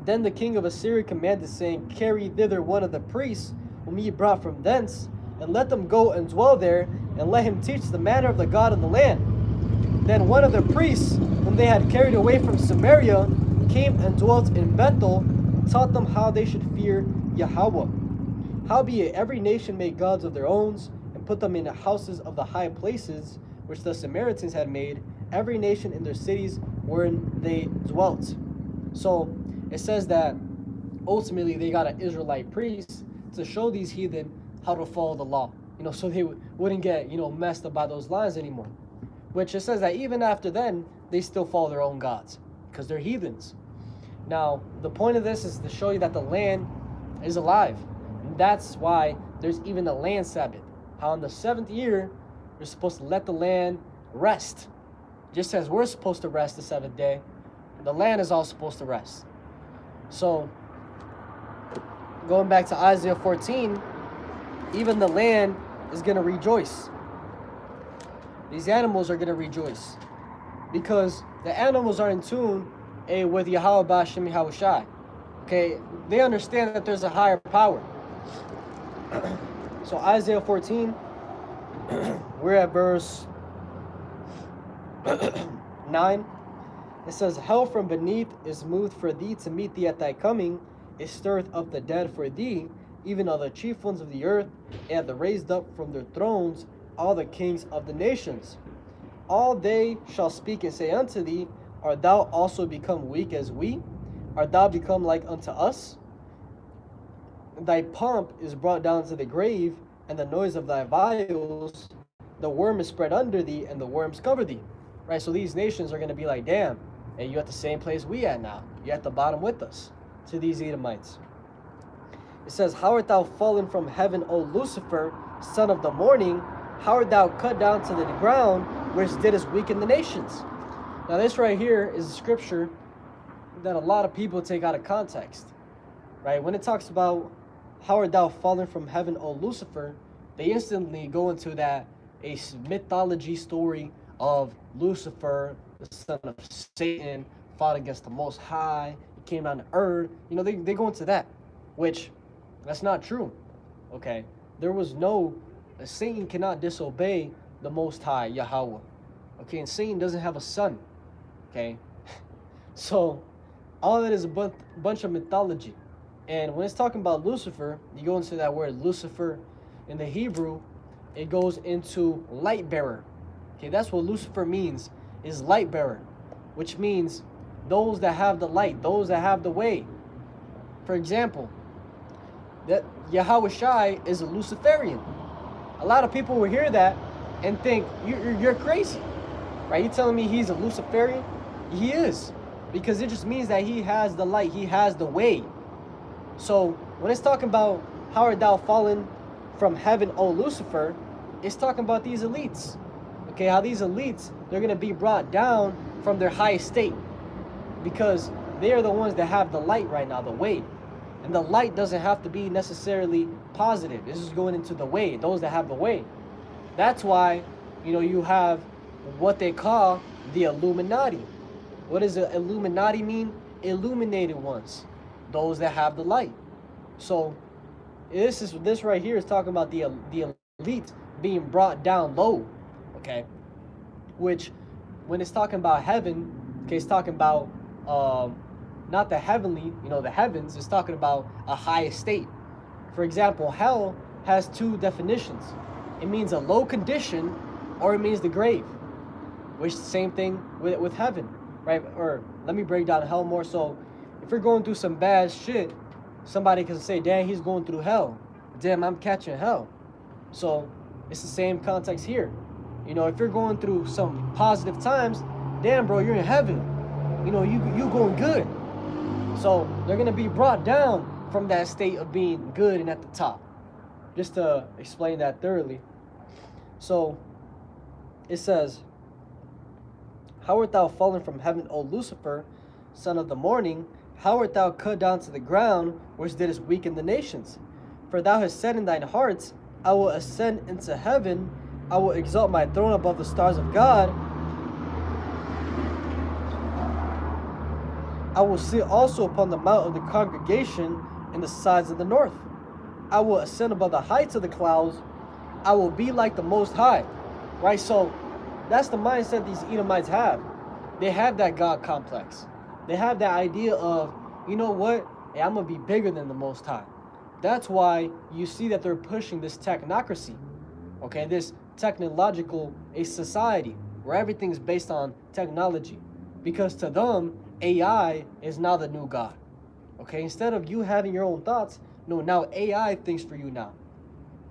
then the king of Assyria commanded, saying, carry thither one of the priests whom ye brought from thence, and let them go and dwell there, and let him teach the manner of the God of the land. Then one of the priests whom they had carried away from Samaria came and dwelt in Bethel, and taught them how they should fear Yahweh. Howbeit every nation made gods of their own, and put them in the houses of the high places, which the Samaritans had made, every nation in their cities wherein they dwelt. So it says that ultimately they got an Israelite priest to show these heathen how to follow the law, so they wouldn't get, messed up by those lions anymore. Which it says that even after then, they still follow their own gods, because they're heathens. Now, the point of this is to show you that the land is alive. And that's why there's even a land Sabbath. How on the 7th year, you're supposed to let the land rest. Just as we're supposed to rest the 7th day, The land is all supposed to rest. So, going back to Isaiah 14, even the land is going to rejoice. These animals are going to rejoice because the animals are in tune with Yahweh B'Shem Yahweh Shai. Okay, they understand that there's a higher power. So Isaiah 14, we're at verse 9. It says, hell from beneath is moved for thee to meet thee at thy coming. It stirreth up the dead for thee, even all the chief ones of the earth, and the raised up from their thrones all the kings of the nations. All they shall speak and say unto thee, art thou also become weak as we? Art thou become like unto us? Thy pomp is brought down to the grave, and the noise of thy vials, the worm is spread under thee, and the worms cover thee. Right, so these nations are going to be like, damn, and you at the same place we at now. You're at the bottom with us, to these Edomites. It says, how art thou fallen from heaven, O Lucifer, son of the morning? How art thou cut down to the ground, which didst weaken the nations? Now this right here is a scripture that a lot of people take out of context. Right, when it talks about how art thou fallen from heaven, O Lucifer, they instantly go into that a mythology story of Lucifer, the son of Satan, fought against the Most High, he came down to earth. You know, they go into that, which that's not true. Okay, there was no, Satan cannot disobey the Most High, Yahweh. Okay, and Satan doesn't have a son. Okay, so all that is a bunch of mythology. And when it's talking about Lucifer, you go into that word Lucifer in the Hebrew, it goes into light bearer. Okay, that's what Lucifer means, is light bearer, which means those that have the light, those that have the way. For example, that Yahweh Shai is a Luciferian. A lot of people will hear that and think you're crazy, right? You telling me he's a Luciferian? He is, because it just means that he has the light, he has the way. So when it's talking about how art thou fallen from heaven, O Lucifer, it's talking about these elites. Okay, how these elites, they're going to be brought down from their high estate because they are the ones that have the light right now, the way. And the light doesn't have to be necessarily positive. This is going into the way, those that have the way. That's why, you know, you have what they call the Illuminati. What does the Illuminati mean? Illuminated ones, those that have the light. So this right here is talking about the elite being brought down low. Okay, which when it's talking about heaven, okay, it's talking about not the heavenly, you know, the heavens. It's talking about a high estate. For example, hell has two definitions. It means a low condition, or it means the grave, which is the same thing with heaven, right? Or let me break down hell more. So if you're going through some bad shit, somebody can say, damn, he's going through hell. Damn, I'm catching hell. So it's the same context here. You know, if you're going through some positive times, damn, bro, you're in heaven. You know, you going good. So they're going to be brought down from that state of being good and at the top. Just to explain that thoroughly. So it says, how art thou fallen from heaven, O Lucifer, son of the morning? How art thou cut down to the ground, which didst weaken the nations? For thou hast said in thine heart, I will ascend into heaven, I will exalt my throne above the stars of God. I will sit also upon the mount of the congregation in the sides of the north. I will ascend above the heights of the clouds. I will be like the Most High. Right? So that's the mindset these Edomites have. They have that God complex. They have that idea of, you know what? Hey, I'm going to be bigger than the Most High. That's why you see that they're pushing this technocracy. Okay, this technological society where everything's based on technology. Because to them, AI is now the new God. Okay, instead of you having your own thoughts, no, now AI thinks for you now.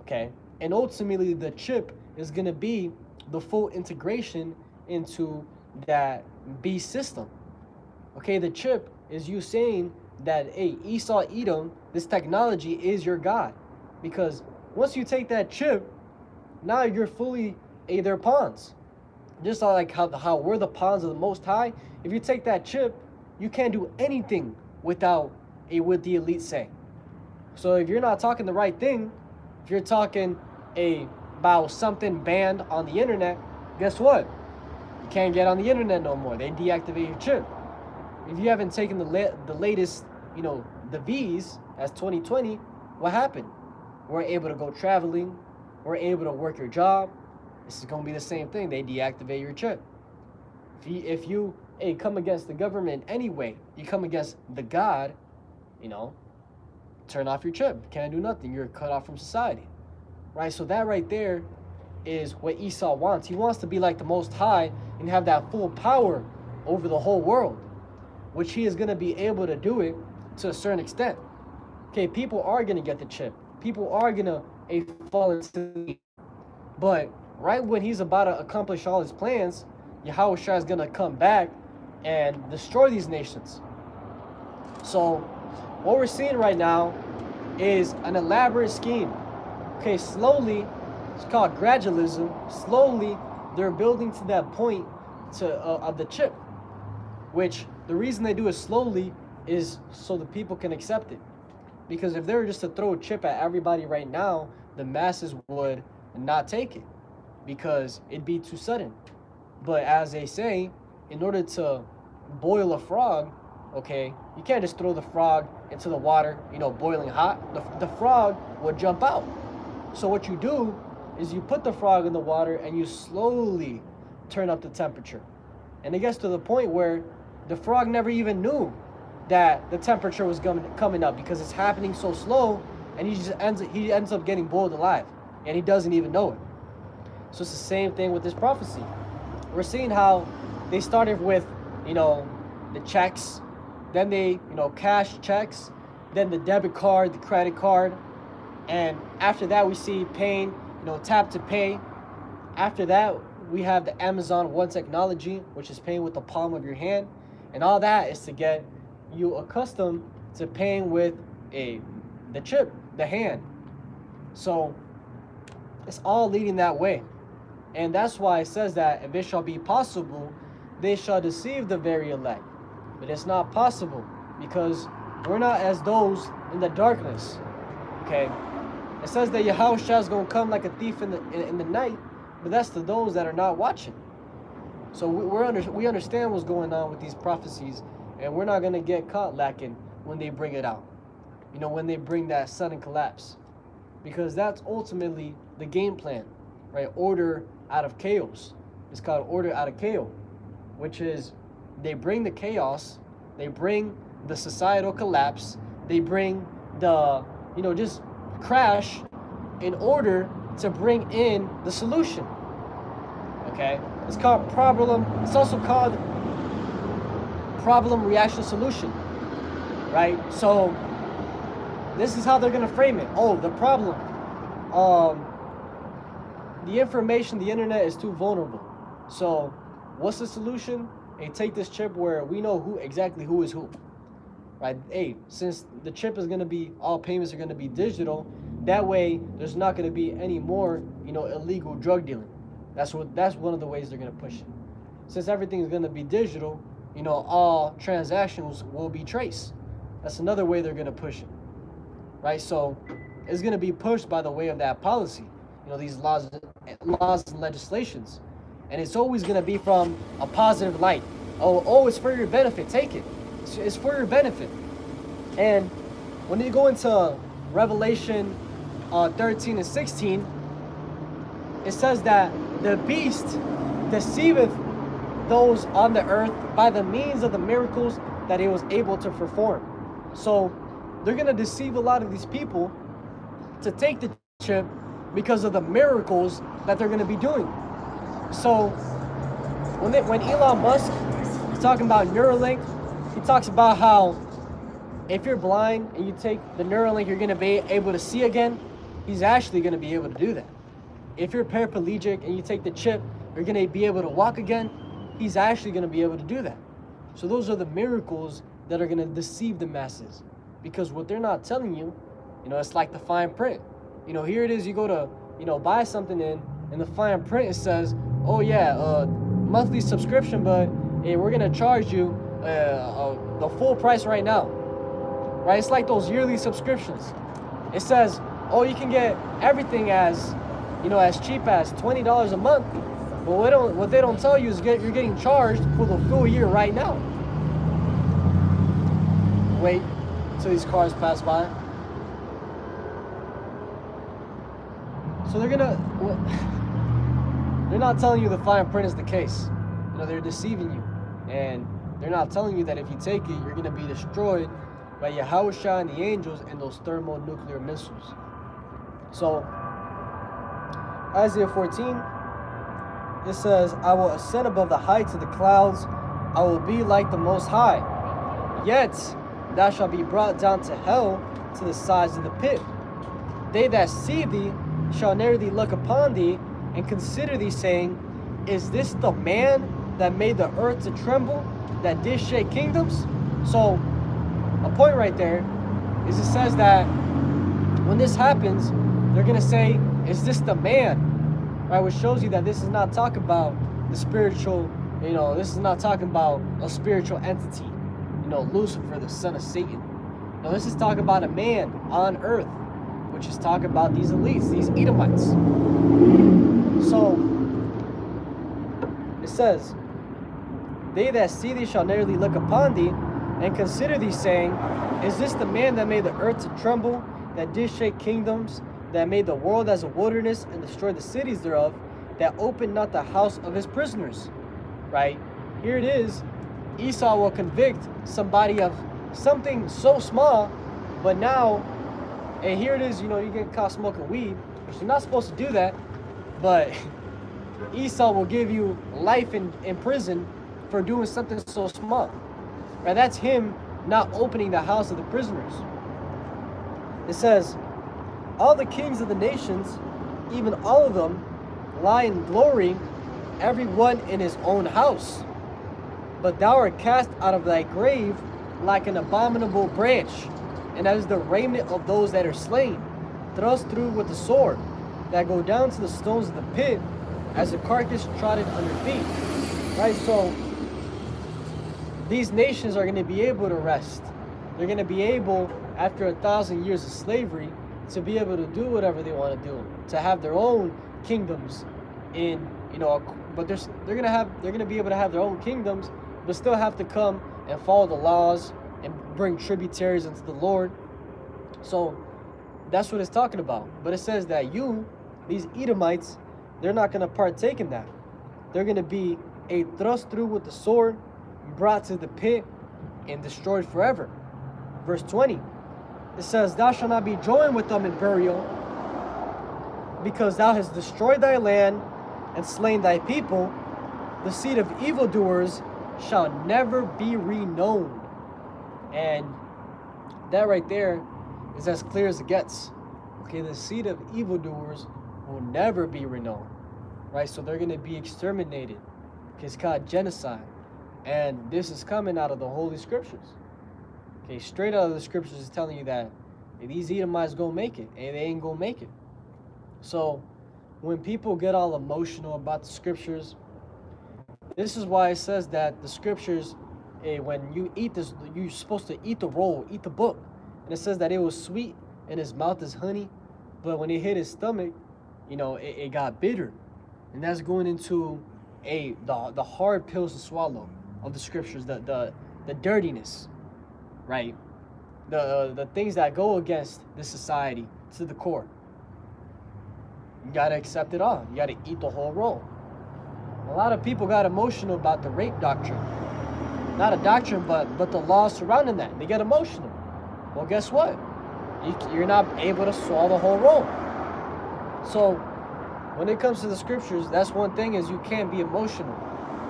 Okay, and ultimately the chip is going to be the full integration into that beast system. Okay, the chip is you saying that, hey, Esau, Edom, this technology is your God. Because once you take that chip, now you're fully their pawns. Just like how we're the pawns of the Most High. If you take that chip, you can't do anything without with the elite say. So if you're not talking the right thing, if you're talking about something banned on the internet, guess what? You can't get on the internet no more. They deactivate your chip. If you haven't taken the latest, the V's as 2020, what happened? We're able to go traveling. We're able to work your job. This is going to be the same thing. They deactivate your chip. If you come against the government anyway, you come against the God, turn off your chip. Can't do nothing. You're cut off from society. Right? So that right there is what Esau wants. He wants to be like the Most High and have that full power over the whole world, which he is going to be able to do it to a certain extent. Okay, people are going to get the chip. People are going to fall into, but right when he's about to accomplish all his plans, Yahushua is going to come back and destroy these nations. So what we're seeing right now is an elaborate scheme. Okay, slowly, it's called gradualism. Slowly, they're building to that point of the chip, which the reason they do it slowly is so the people can accept it. Because if they were just to throw a chip at everybody right now, the masses would not take it because it'd be too sudden. But as they say, in order to boil a frog, okay, you can't just throw the frog into the water, boiling hot. The frog would jump out. So what you do is you put the frog in the water and you slowly turn up the temperature. And it gets to the point where the frog never even knew that the temperature was coming up because it's happening so slow, and he ends up getting boiled alive, and he doesn't even know it. So it's the same thing with this prophecy. We're seeing how they started with, the checks, then they, cash checks, then the debit card, the credit card, and after that we see paying, tap to pay. After that we have the Amazon One technology, which is paying with the palm of your hand, and all that is to get you accustomed to paying with the chip, the hand. So it's all leading that way. And that's why it says that if it shall be possible, they shall deceive the very elect. But it's not possible because we're not as those in the darkness. Okay? It says that Yahushua is going to come like a thief in the night, but that's to those that are not watching. So we understand what's going on with these prophecies, and we're not going to get caught lacking when they bring it out. When they bring that sudden collapse. Because that's ultimately the game plan, right? Order out of chaos. It's called order out of chaos, which is they bring the chaos, they bring the societal collapse, they bring the, just crash in order to bring in the solution. Okay? It's called problem. It's also called problem reaction solution, right? So this is how they're going to frame it. Oh, the problem. The information, the internet is too vulnerable. So what's the solution? Hey, take this chip where we know exactly who is who, right? Hey, since the chip is going to be, all payments are going to be digital, that way there's not going to be any more, illegal drug dealing. That's one of the ways they're going to push it. Since everything is going to be digital, all transactions will be traced. That's another way they're going to push it, right? So it's going to be pushed by the way of that policy, these laws and legislations. And it's always going to be from a positive light. Oh, it's for your benefit. Take it. It's for your benefit. And when you go into Revelation 13 and 16, it says that the beast deceiveth those on the earth by the means of the miracles that he was able to perform. So they're going to deceive a lot of these people to take the chip because of the miracles that they're going to be doing. So when Elon Musk is talking about Neuralink, he talks about how if you're blind and you take the Neuralink, you're going to be able to see again. He's actually going to be able to do that. If you're paraplegic and you take the chip, you're going to be able to walk again. He's actually going to be able to do that. So those are the miracles that are going to deceive the masses, because what they're not telling you, it's like the fine print. Here it is, you go to, buy something in the fine print, it says, oh yeah, monthly subscription, but hey, we're going to charge you the full price right now, right? It's like those yearly subscriptions. It says, oh, you can get everything as, as cheap as $20 a month. But what they don't tell you is you're getting charged for the full year right now. Wait till these cars pass by. So they're not telling you the fine print is the case. They're deceiving you. And they're not telling you that if you take it, you're going to be destroyed by Yahushua and the angels and those thermonuclear missiles. So, Isaiah 14, it says, I will ascend above the heights of the clouds. I will be like the Most High. Yet thou shalt be brought down to hell, to the sides of the pit. They that see thee shall narrowly look upon thee, and consider thee, saying, is this the man that made the earth to tremble, that did shake kingdoms? So, a point right there is it says that when this happens, they're going to say, is this the man? Right, which shows you that this is not talking about the spiritual, this is not talking about a spiritual entity, Lucifer, the son of Satan. No, this is talking about a man on earth, which is talking about these elites, these Edomites. So, it says, they that see thee shall narrowly look upon thee, and consider thee, saying, is this the man that made the earth to tremble, that did shake kingdoms, that made the world as a wilderness and destroyed the cities thereof, that opened not the house of his prisoners? Right? Here it is. Esau will convict somebody of something so small, but now, and here it is, you get caught smoking weed, which you're not supposed to do that, but Esau will give you life in prison for doing something so small. Right? That's him not opening the house of the prisoners. It says, all the kings of the nations, even all of them, lie in glory, every one in his own house. But thou art cast out of thy grave like an abominable branch, and that is the raiment of those that are slain, thrust through with the sword, that go down to the stones of the pit, as a carcass trodden under feet. Right? So, these nations are going to be able to rest. They're going to be able, after 1,000 years of slavery, to be able to do whatever they want to do, to have their own kingdoms but they're gonna be able to have their own kingdoms, but still have to come and follow the laws and bring tributaries unto the Lord. So that's what it's talking about. But it says that these Edomites, they're not gonna partake in that. They're gonna be thrust through with the sword, brought to the pit, and destroyed forever. Verse 20. It says, thou shalt not be joined with them in burial, because thou hast destroyed thy land and slain thy people. The seed of evildoers shall never be renowned. And that right there is as clear as it gets. Okay, the seed of evildoers will never be renowned. Right, so they're going to be exterminated. Okay, it's called genocide. And this is coming out of the Holy Scriptures. Okay, straight out of the Scriptures is telling you that these Edomites gonna make it, and they ain't gonna make it. So, when people get all emotional about the Scriptures, this is why it says that the Scriptures, when you eat this, you're supposed to eat the roll, eat the book. And it says that it was sweet in his mouth as honey, but when it hit his stomach, it got bitter. And that's going into the hard pills to swallow of the Scriptures, the dirtiness. Right, the things that go against the society to the core. You gotta accept it all. You gotta eat the whole roll. A lot of people got emotional about the rape doctrine. Not a doctrine, but the laws surrounding that. They get emotional. Well, guess what? You're not able to swallow the whole roll. So, when it comes to the Scriptures, that's one thing, is you can't be emotional.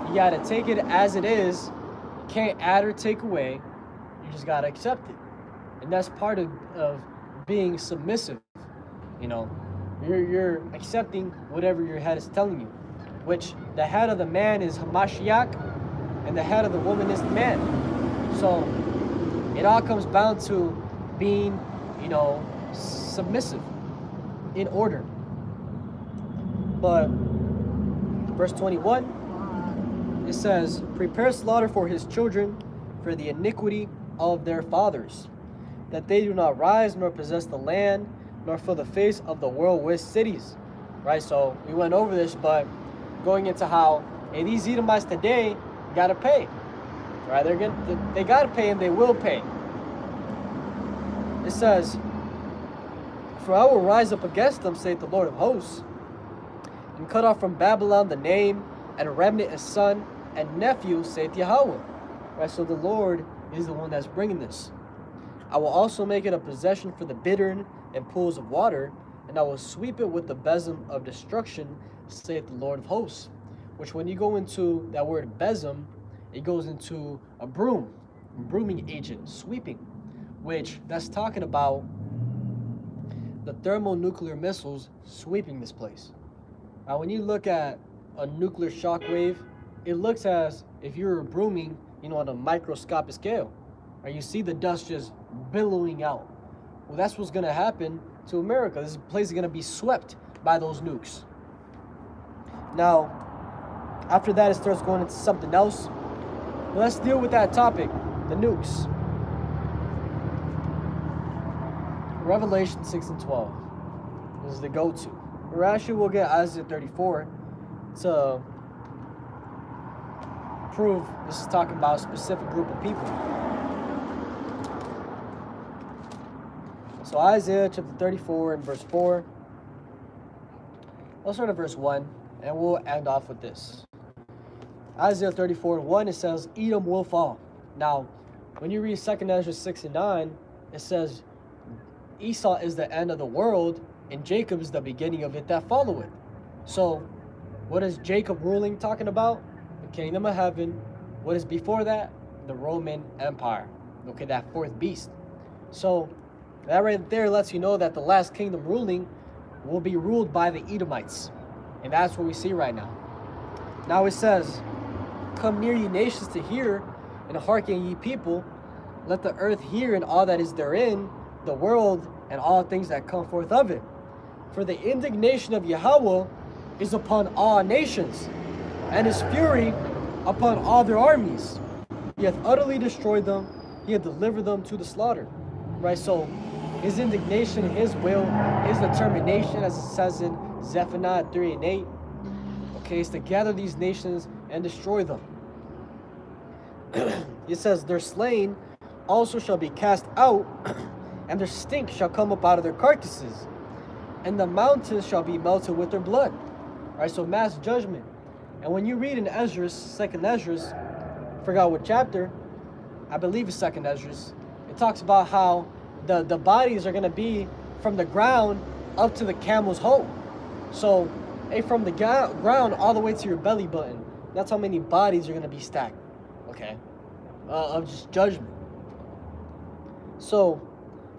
You gotta take it as it is. You can't add or take away. You just gotta accept it, and that's part of being submissive. You're accepting whatever your head is telling you, which the head of the man is Hamashiach, and the head of the woman is the man. So it all comes down to being, submissive, in order. But verse 21, it says, prepare slaughter for his children, for the iniquity of their fathers, that they do not rise nor possess the land, nor fill the face of the world with cities. Right, so we went over this, but going into how, hey, these Edomites today gotta pay. Right, they gotta pay, and they will pay. It says, "For I will rise up against them, saith the Lord of hosts, and cut off from Babylon the name, and a remnant, a son, and nephew, saith Yahweh." Right, so the Lord is the one that's bringing this. "I will also make it a possession for the bittern and pools of water, and I will sweep it with the besom of destruction, saith the Lord of hosts." Which, when you go into that word besom, it goes into a brooming agent, sweeping, which that's talking about the thermonuclear missiles sweeping this place. Now, when you look at a nuclear shock wave, it looks as if you were brooming, on a microscopic scale. Right? You see the dust just billowing out. Well, that's what's going to happen to America. This place is going to be swept by those nukes. Now, after that, it starts going into something else. But let's deal with that topic, the nukes. Revelation 6 and 12 is the go-to. Or actually, we'll get Isaiah 34 to prove this is talking about a specific group of people. So Isaiah chapter 34 and verse 4. Let's start at verse 1, and we'll end off with this. Isaiah 34 and 1, it says, "Edom will fall." Now, when you read 2 Ezra 6 and 9, it says, "Esau is the end of the world, and Jacob is the beginning of it that followeth." So, what is Jacob ruling talking about? The kingdom of heaven. What is before that? The Roman Empire. Okay, that fourth beast. So, that right there lets you know that the last kingdom ruling will be ruled by the Edomites. And that's what we see right now. Now it says, "Come near, ye nations, to hear, and hearken, ye people. Let the earth hear, and all that is therein, the world, and all things that come forth of it. For the indignation of Yahweh is upon all nations, and his fury upon all their armies. He hath utterly destroyed them, he hath delivered them to the slaughter." Right, so his indignation, his will, his determination, as it says in Zephaniah 3 and 8, okay, is to gather these nations and destroy them. It says, "Their slain also shall be cast out, and their stink shall come up out of their carcasses, and the mountains shall be melted with their blood." Right, so mass judgment. And when you read in Esdras, 2nd Esdras, I forgot what chapter, I believe it's 2nd Esdras, it talks about how the bodies are going to be from the ground up to the camel's hoe. So, from the ground all the way to your belly button, that's how many bodies are going to be stacked, okay, of just judgment. So,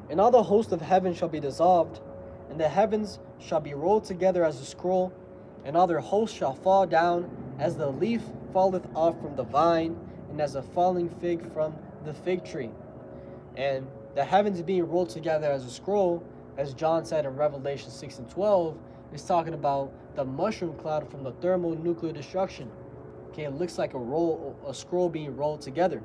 "And all the host of heaven shall be dissolved, and the heavens shall be rolled together as a scroll, and all their hosts shall fall down, as the leaf falleth off from the vine, and as a falling fig from the fig tree." And the heavens being rolled together as a scroll, as John said in Revelation 6 and 12, is talking about the mushroom cloud from the thermonuclear destruction. Okay, it looks like a scroll being rolled together.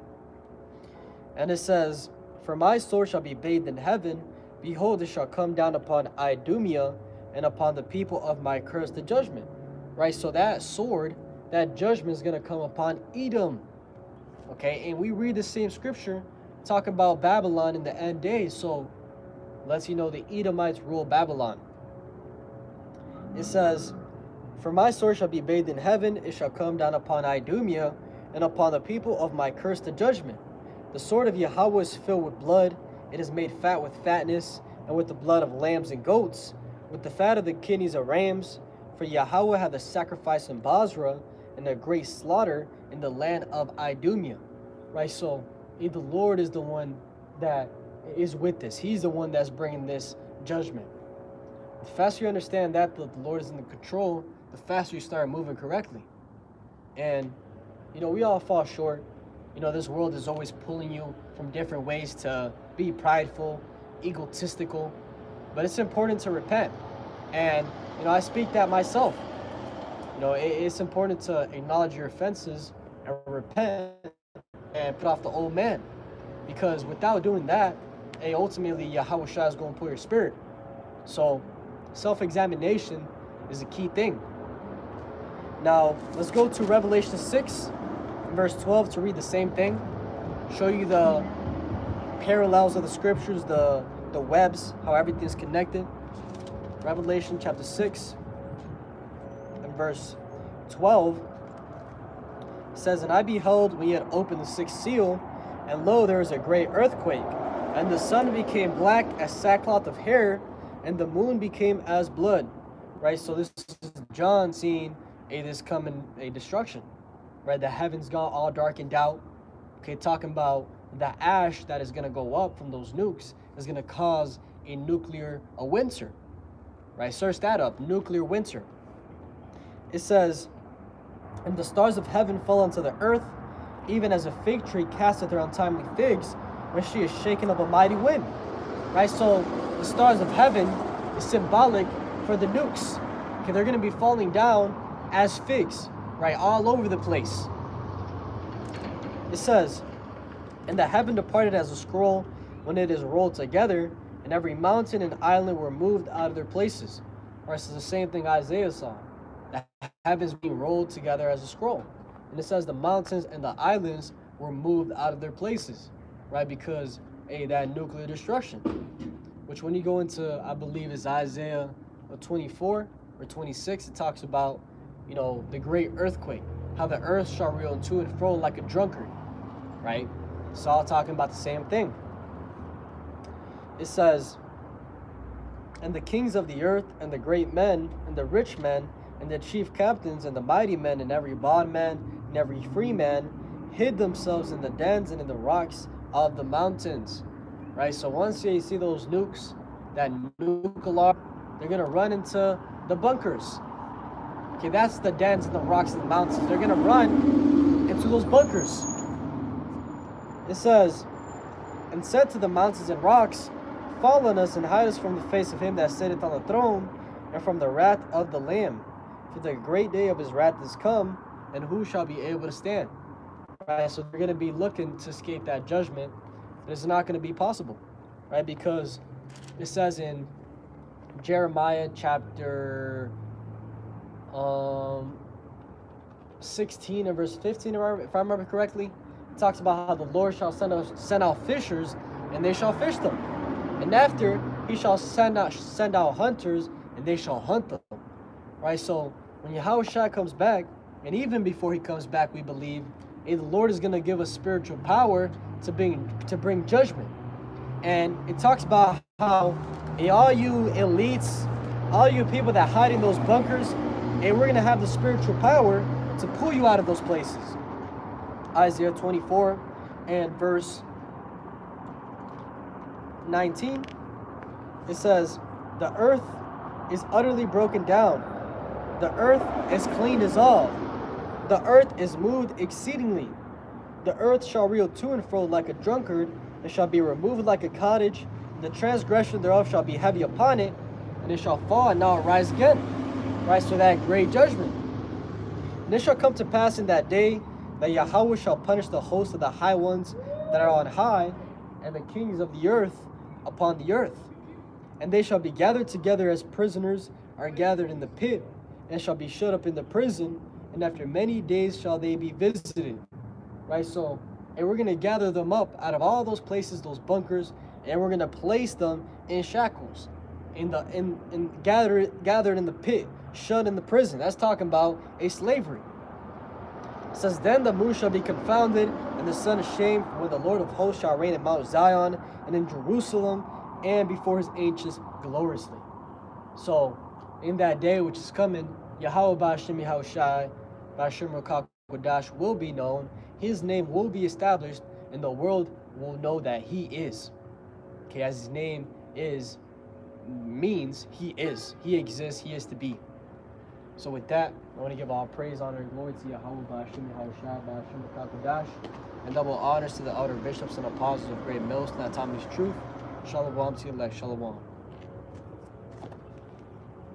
And it says, "For my sword shall be bathed in heaven, behold, it shall come down upon Idumea, and upon the people of my curse the judgment." Right, so that sword, that judgment is going to come upon Edom. Okay, and we read the same scripture talking about Babylon in the end days, so lets you know the Edomites rule Babylon. It says, "For my sword shall be bathed in heaven, it shall come down upon Idumea, and upon the people of my curse the judgment. The sword of Yahweh is filled with blood, it is made fat with fatness, and with the blood of lambs and goats, with the fat of the kidneys of rams. For Yahweh hath a sacrifice in Basra, and a great slaughter in the land of Idumea." Right, so the Lord is the one that is with this. He's the one that's bringing this judgment. The faster you understand that the Lord is in the control, the faster you start moving correctly. And, we all fall short. This world is always pulling you from different ways to be prideful, egotistical. But it's important to repent. And, I speak that myself. It's important to acknowledge your offenses and repent and put off the old man. Because without doing that, ultimately Yahweh Shai is going to pull your spirit. So self-examination is a key thing. Now let's go to Revelation 6 verse 12 to read the same thing, show you the parallels of the scriptures, the webs, how everything's connected. Revelation chapter 6 and verse 12 says, "And I beheld when he had opened the sixth seal, and lo, there was a great earthquake, and the sun became black as sackcloth of hair, and the moon became as blood." Right, so this is John seeing this coming a destruction. Right, the heavens got all darkened out. Okay, talking about the ash that is going to go up from those nukes is going to cause a nuclear winter. Right, search that up, nuclear winter. It says, "And the stars of heaven fell unto the earth, even as a fig tree casteth her untimely figs when she is shaken of a mighty wind." Right, so the stars of heaven is symbolic for the nukes. Okay, they're going to be falling down as figs, right, all over the place. It says, "And the heaven departed as a scroll when it is rolled together, and every mountain and island were moved out of their places." Right, so it's the same thing Isaiah saw. The heavens being rolled together as a scroll. And it says the mountains and the islands were moved out of their places, right? Because that nuclear destruction, which when you go into, I believe is Isaiah 24 or 26, it talks about, the great earthquake, how the earth shall reel to and fro like a drunkard, right? It's all talking about the same thing. It says, "And the kings of the earth, and the great men, and the rich men, and the chief captains, and the mighty men, and every bondman, and every free man, hid themselves in the dens and in the rocks of the mountains." Right, so once you see those nukes, that nuke alarm, they're going to run into the bunkers. Okay, that's the dens and the rocks and the mountains. They're going to run into those bunkers. It says, "And said to the mountains and rocks, Fall on us and hide us from the face of him that sitteth on the throne, and from the wrath of the Lamb. For the great day of his wrath is come, and who shall be able to stand?" Right, so they're going to be looking to escape that judgment, but it's not going to be possible, right? Because it says in Jeremiah chapter 16 and verse 15, if I remember correctly, it talks about how the Lord shall send out fishers, and they shall fish them. And after, he shall send out hunters, and they shall hunt them. Right, so when Yahushua comes back, and even before he comes back, we believe, the Lord is going to give us spiritual power to bring judgment. And it talks about how all you elites, all you people that hide in those bunkers, we're going to have the spiritual power to pull you out of those places. Isaiah 24 and verse 19, it says, "The earth is utterly broken down. The earth is clean dissolved. The earth is moved exceedingly. The earth shall reel to and fro like a drunkard, and shall be removed like a cottage. The transgression thereof shall be heavy upon it, and it shall fall and not rise again." Right, so that great judgment. "And it shall come to pass in that day that Yahweh shall punish the host of the high ones that are on high, and the kings of the earth upon the earth. And they shall be gathered together as prisoners are gathered in the pit, and shall be shut up in the prison, and after many days shall they be visited." Right, so we're going to gather them up out of all those places, those bunkers, and we're going to place them in shackles, gathered in the pit, shut in the prison. That's talking about a slavery. It says, "Then the moon shall be confounded, and the sun ashamed, when the Lord of hosts shall reign in Mount Zion and in Jerusalem, and before his angels gloriously." So in that day which is coming, Yahweh Ba'ashem Yahushai, Ba'ashem Rukak Kodash will be known. His name will be established, and the world will know that he is. Okay, as his name means he is. He exists, he is to be. So with that, I want to give all praise, honor, and glory to Yahweh Ba'ashem Yahushai, Ba'ashem Rukak Kodash, and double honors to the elder bishops and apostles of Great Mills, that Tommy's truth. Shalom to you, like Shalom.